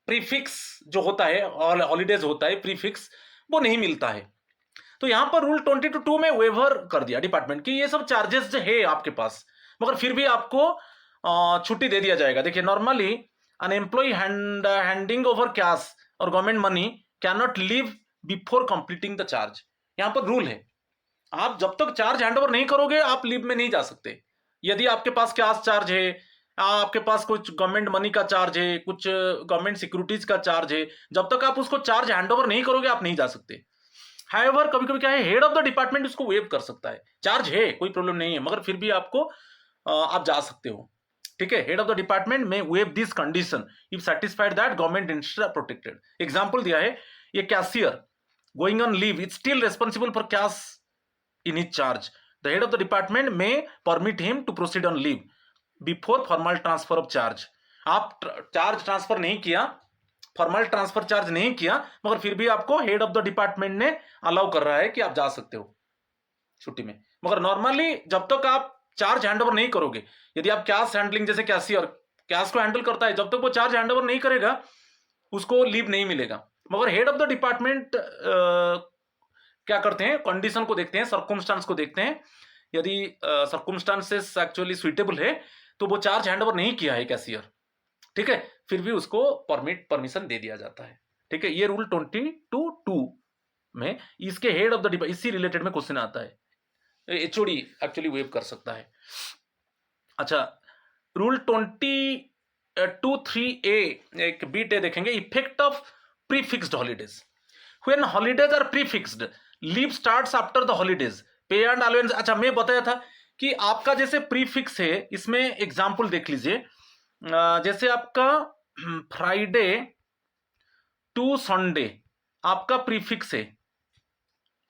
प्रीफिक्स जो होता है, हॉलीडेज होता है प्रीफिक्स, वो नहीं मिलता है। तो यहां पर रूल 22(2) में वेवर कर दिया डिपार्टमेंट की, ये सब चार्जेस जो है आपके पास, मगर फिर भी आपको छुट्टी दे दिया जाएगा। देखिए, normally an employee handing over cash और government money can not leave before completing the charge, यहां पर रूल है, आप जब तक चार्ज हैंडओवर नहीं करोगे आप लीव में नहीं जा सकते। यदि आपके पास कैश चार्ज है, आपके पास कुछ गवर्नमेंट मनी का चार्ज है, कुछ गवर्नमेंट सिक्योरिटीज का चार्ज है, जब तक आप उसको चार्ज हैंडओवर नहीं करोगे आप नहीं जा सकते। हाउएवर कभी कभी क्या है, हेड ऑफ द डिपार्टमेंट उसको वेव कर सकता है, चार्ज है कोई प्रॉब्लम नहीं है, मगर फिर भी आपको आप जा सकते हो। ठीक है, हेड ऑफ द डिपार्टमेंट में waive this condition if satisfied that government interest are protected. Example दिया है, ये cashier going on leave is still responsible for cash in his charge. The head of the department may permit him to proceed on leave before formal transfer of charge. आप चार्ज ट्रांसफर नहीं किया, फॉर्मल ट्रांसफर चार्ज नहीं किया, मगर फिर भी आपको हेड ऑफ द डिपार्टमेंट ने अलाउ कर रहा है कि आप जा सकते हो छुट्टी में। मगर नॉर्मली जब तक आप चार्ज हैंडओवर नहीं करोगे, यदि आप कैश हैंडलिंग जैसे कैशियर कैश को हैंडल करता है, जब तक वो चार्ज हैंडओवर नहीं करेगा उसको लीव नहीं मिलेगा। मगर हेड ऑफ द डिपार्टमेंट क्या करते हैं, कंडीशन को देखते हैं, सर्कमस्टांस को देखते हैं, यदि सर्कमस्टांसेस एक्चुअली सुइटेबल है तो वो चार्ज हैंडओवर नहीं किया है कैशियर, ठीक है, फिर भी उसको परमिशन दे दिया जाता है। ठीक है, ये रूल 22(2) में इसके हेड ऑफ द डिपार्टमेंट, इसी रिलेटेड में क्वेश्चन आता है, एचओडी एक्चुअली वेव कर सकता है। अच्छा, रूल 22(3)(a) एक बीट ए देखेंगे, effect of prefixed holidays. When holidays are prefixed, leave starts after the holidays, pay and allowance. अच्छा, मैं बताया था कि आपका जैसे प्रीफिक्स है, इसमें एग्जांपल देख लीजिए। जैसे आपका फ्राइडे टू संडे आपका प्रीफिक्स है,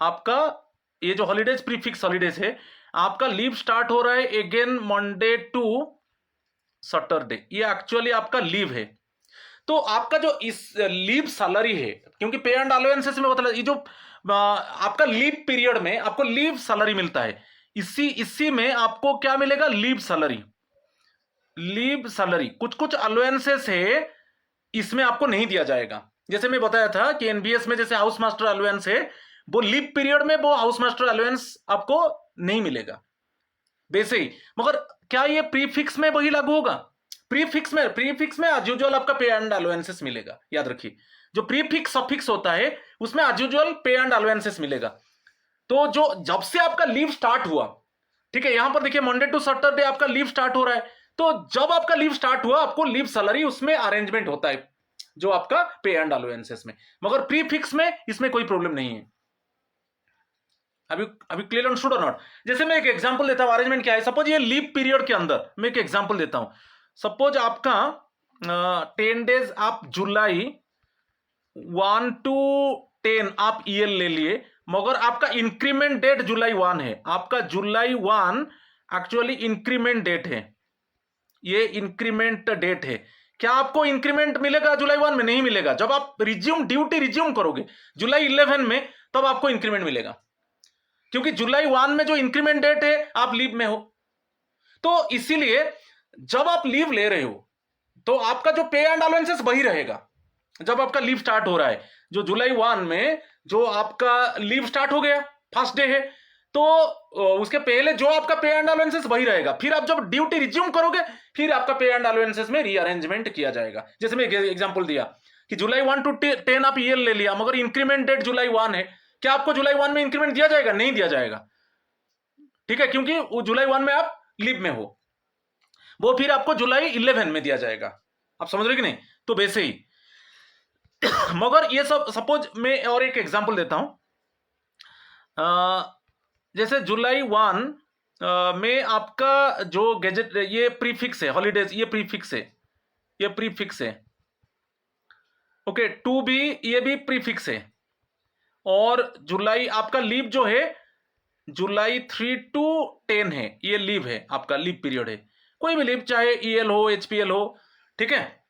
आपका ये जो हॉलीडेज प्रीफिक्स हॉलीडेज है, आपका लीव स्टार्ट हो रहा है अगेन मंडे टू सैटरडे, ये एक्चुअली आपका लीव है। तो आपका जो इस लीव सैलरी है, क्योंकि पे एंड अलाउंसेस में मतलब ये जो आपका लीव पीरियड में आपको लीव सैलरी मिलता है, इसी में आपको क्या मिलेगा, लीव सैलरी। लीव सैलरी कुछ कुछ अलाउंसेस है, इसमें आपको नहीं दिया जाएगा। जैसे मैं बताया था कि एनबीएस में जैसे हाउस मास्टर अलाउंस है, वो लीव पीरियड में वो हाउस मास्टर अलाउंस आपको नहीं मिलेगा वैसे ही। मगर क्या ये प्रीफिक्स में वही लागू होगा? प्रीफिक्स में एज यूजुअल आपका पे एंड अलाउंसेस मिलेगा। याद रखिए, जो प्रीफिक्स सफिक्स होता है उसमें एज यूजुअल पे एंड अलाउंसेस मिलेगा। तो जो जब से आपका लीव स्टार्ट हुआ, ठीक है, यहां पर देखिए मंडे टू सैटरडे आपका लीव स्टार्ट हो रहा है, तो जब आपका लीव स्टार्ट हुआ आपको लीव सैलरी उसमें अरेंजमेंट होता है जो आपका पे एंड अलाउंसेस में। मगर प्रीफिक्स में इसमें कोई प्रॉब्लम नहीं है। अभी क्लियर अंडरस्टूड और नॉट? जैसे मैं एक एग्जांपल देता हूं, अरेंजमेंट क्या है। सपोज ये लीव पीरियड के अंदर मैं एक एग्जांपल देता हूं। सपोज आपका 10 डेज आप जुलाई 1 to 10 आप ईएल ले लिए, मगर आपका इंक्रीमेंट डेट जुलाई 1 है। आपका जुलाई 1 एक्चुअली इंक्रीमेंट डेट है, ये इंक्रीमेंट डेट है। क्या आपको इंक्रीमेंट मिलेगा जुलाई 1 में? नहीं मिलेगा। जब आप ड्यूटी रिज्यूम करोगे जुलाई 11 में, तब आपको इंक्रीमेंट मिलेगा, क्योंकि जुलाई 1 में जो इंक्रीमेंट डेट है आप लीव में हो। तो इसीलिए जब आप लीव ले रहे हो तो आपका जो पे एंड अलाउंसेस वही रहेगा। जब आपका लीव स्टार्ट हो रहा है, जो जुलाई 1 में जो आपका लीव स्टार्ट हो गया, फर्स्ट डे है, तो उसके पहले जो आपका पे एंड अलाउंसेस वही रहेगा। फिर आप जब ड्यूटी रिज्यूम करोगे, फिर आपका पे एंड अलाउंसेस में रीअरेंजमेंट किया जाएगा। जैसे मैं एग्जांपल दिया कि जुलाई 1 to 10 आप ईएल ले लिया, मगर इंक्रीमेंट डेट जुलाई 1 है। क्या आपको जुलाई 1 में इंक्रीमेंट दिया जाएगा? नहीं दिया जाएगा, ठीक है, क्योंकि वो जुलाई 1 में आप लीव में हो, वो फिर आपको जुलाई 11 में दिया जाएगा। आप समझ रहे कि नहीं? तो वैसे ही मगर ये सब, सपोज मैं और एक एग्जांपल देता हूं। जैसे जुलाई 1 में आपका जो गैजेट, ये प्रीफिक्स है हॉलीडेज, ये प्रीफिक्स है, ये प्रीफिक्स है। ओके, 2 भी, ये भी प्रीफिक्स है। और जुलाई आपका लीव जो है जुलाई 3 to 10 है, ये लीव है, आपका लीव पीरियड है। कोई भी लीव, चाहे ईएल हो, एचपीएल हो, ठीक है।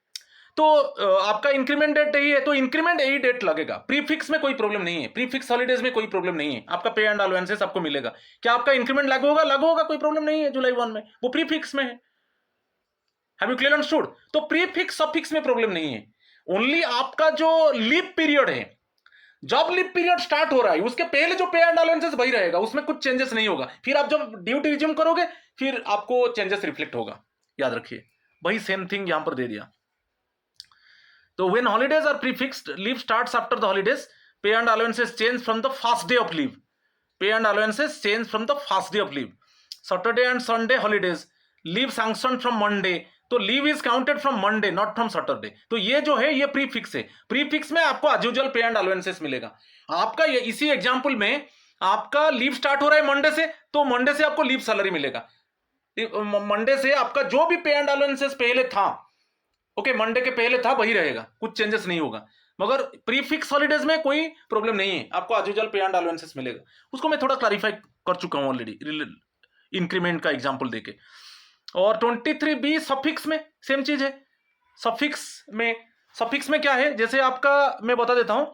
तो आपका इंक्रीमेंट डेट यही है, तो इंक्रीमेंट यही डेट लगेगा। प्रीफिक्स में कोई प्रॉब्लम नहीं है, प्रीफिक्स हॉलीडेज में कोई प्रॉब्लम नहीं है। आपका पे एंड अलाउंसेस आपको मिलेगा। क्या आपका इंक्रीमेंट लागू होगा? लागू होगा, कोई प्रॉब्लम नहीं है जुलाई 1 में, वो प्रीफिक्स में है। Have you clear understood? तो प्रीफिक्स सफिक्स में प्रॉब्लम नहीं है। ओनली आपका जो लीव पीरियड है, जब लीव पीरियड स्टार्ट हो रहा है उसके पहले जो पे एंड अलाउंसेस वही रहेगा, उसमें कुछ चेंजेस नहीं होगा। फिर आप जब ड्यूटी रिज्यूम करोगे, फिर आपको चेंजेस रिफ्लेक्ट होगा। याद रखिए, वही सेम थिंग यहां पर दे दिया। तो when holidays are prefixed, leave starts after the holidays. Pay and allowances change from the first day of leave. Pay and allowances change from the first day of leave. Saturday and Sunday holidays. Leave sanctioned from Monday. तो leave is counted from Monday, not from Saturday. तो ये जो है ये प्रीफिक्स है। प्रीफिक्स में आपको एज यूजुअल पे एंड अलाउंसेस मिलेगा। आपका ये इसी एग्जांपल में आपका लीव स्टार्ट हो रहा है मंडे से, तो मंडे से आपको लीव सैलरी मिलेगा। मंडे से आपका जो भी पे एंड अलाउंसेस पहले था, ओके, मंडे के पहले था वही रहेगा, कुछ चेंजेस नहीं होगा। मगर प्रीफिक्स हॉलीडेज में कोई प्रॉब्लम नहीं है, आपको एज यूजुअल पे एंड अलाउंसेस मिलेगा। उसको मैं थोड़ा क्लैरिफाई कर चुका हूं ऑलरेडी इंक्रीमेंट का एग्जांपल देके। और 23B सफिक्स में सेम चीज है। सफिक्स में क्या है, जैसे आपका मैं बता देता हूं।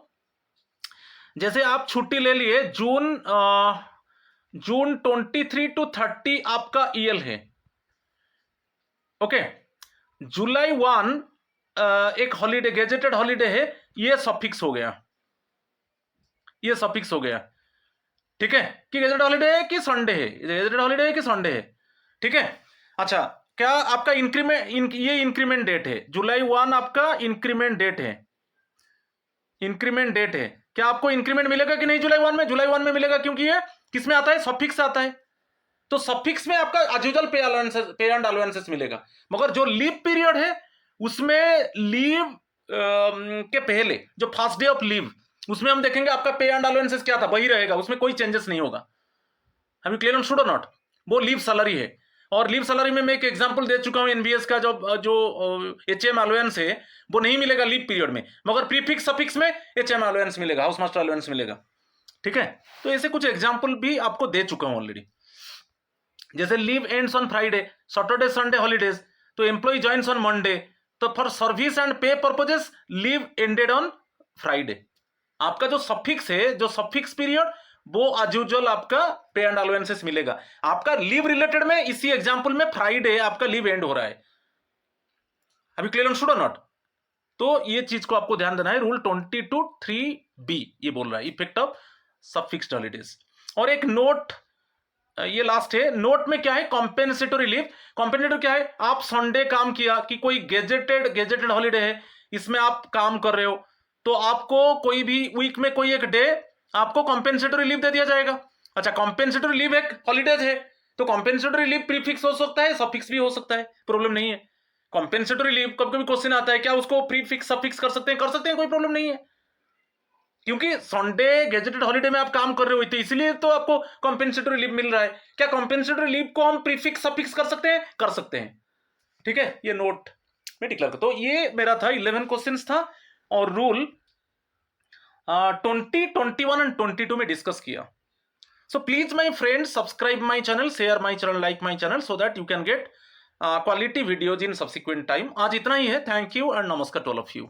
जैसे आप छुट्टी ले लिए जून 23 to 30 आपका ईएल है, ओके। जुलाई 1 एक हॉलीडे, गेजेटेड हॉलीडे है, ये सफिक्स हो गया, ये सफिक्स हो गया, ठीक है, कि गेजेटेड हॉलीडे है कि संडे है, गेजेटेड हॉलीडे है कि संडे है, ठीक है। अच्छा, क्या आपका इंक्रीमेंट, ये इंक्रीमेंट डेट है, जुलाई 1 आपका इंक्रीमेंट डेट है, इंक्रीमेंट डेट है। क्या आपको इंक्रीमेंट मिलेगा कि नहीं जुलाई 1 में? जुलाई 1 में मिलेगा, क्योंकि ये किसमें आता है? सफिक्स आता है। तो सफिक्स में आपका एज यूजुअल पे एंड अलाउंसेस मिलेगा, मगर जो लीव पीरियड है उसमें लीव के पहले जो फर्स्ट डे ऑफ लीव, उसमें हम देखेंगे आपका पे एंड अलाउंसेस क्या था, वही रहेगा, उसमें कोई चेंजेस नहीं होगा। हम क्लियर ऑन शुड और नॉट? वो लीव सैलरी है, और लीव सैलरी में मैं एक एग्जांपल दे चुका हूं, एनबीएस का जो एचएम अलाउंस है वो नहीं मिलेगा लीव पीरियड में, मगर प्रीफिक्स सफिक्स में एचएम अलाउंस मिलेगा, हाउस मास्टर अलाउंस मिलेगा। ठीक है, तो ऐसे कुछ एग्जांपल भी आपको दे चुका हूं ऑलरेडी। जैसे leave ends on Friday, Saturday Sunday holidays, तो एम्प्लॉय ज्वाइंस ऑन मंडे, तो फॉर सर्विस एंड पे purposes leave ended on Friday. आपका जो सफिक्स है, जो सफिक्स पीरियड, वो एज यूजुअल आपका पे एंड अलाउंसेस मिलेगा। आपका लीव रिलेटेड में इसी एग्जांपल में फ्राइडे आपका लीव एंड हो रहा है। अभी क्लियर ऑन शुड और नॉट? तो ये चीज को आपको ध्यान देना है। रूल 22(3)B ये बोल रहा है, इफेक्ट ऑफ सफिक्स्ड हॉलीडेज। और एक नोट, ये लास्ट है, नोट में क्या है? Compensatory leave. कॉम्पेंसेटरी क्या है? आप संडे काम किया कि कोई गेजेटेड हॉलीडे है, इसमें आप काम कर रहे हो, तो आपको कोई भी वीक में कोई एक डे आपको कॉम्पेंसेटरी लीव दे दिया जाएगा। अच्छा, कॉम्पेंसेटरी लीव एक हॉलीडेज है, तो कॉम्पेंसेटरी लीव प्रीफिक्स हो सकता है, सफिक्स भी हो सकता है, प्रॉब्लम नहीं है। कॉम्पेंसेटरी लीव कभी कभी क्वेश्चन आता है, क्या उसको प्रीफिक्स सफिक्स कर सकते हैं? कर सकते हैं, कोई प्रॉब्लम नहीं है, क्योंकि संडे गेजेटेड हॉलीडे में आप काम कर रहे हो, तो इसलिए तो आपको कॉम्पेंसेटरी लीव मिल रहा है। क्या कॉम्पेंसेटरी लीव को हम प्रीफिक्स सफिक्स कर सकते हैं? कर सकते हैं। ठीक है, ये नोट में डिक्लेयर कर। तो ये मेरा था 11 क्वेश्चंस था, और रूल 20, 21 एंड 22 में डिस्कस किया। So please my friends, subscribe my channel, share my channel, like my channel, so that you can get quality videos in subsequent time. आज इतना ही है। थैंक यू एंड नमस्कार टू ऑल ऑफ यू।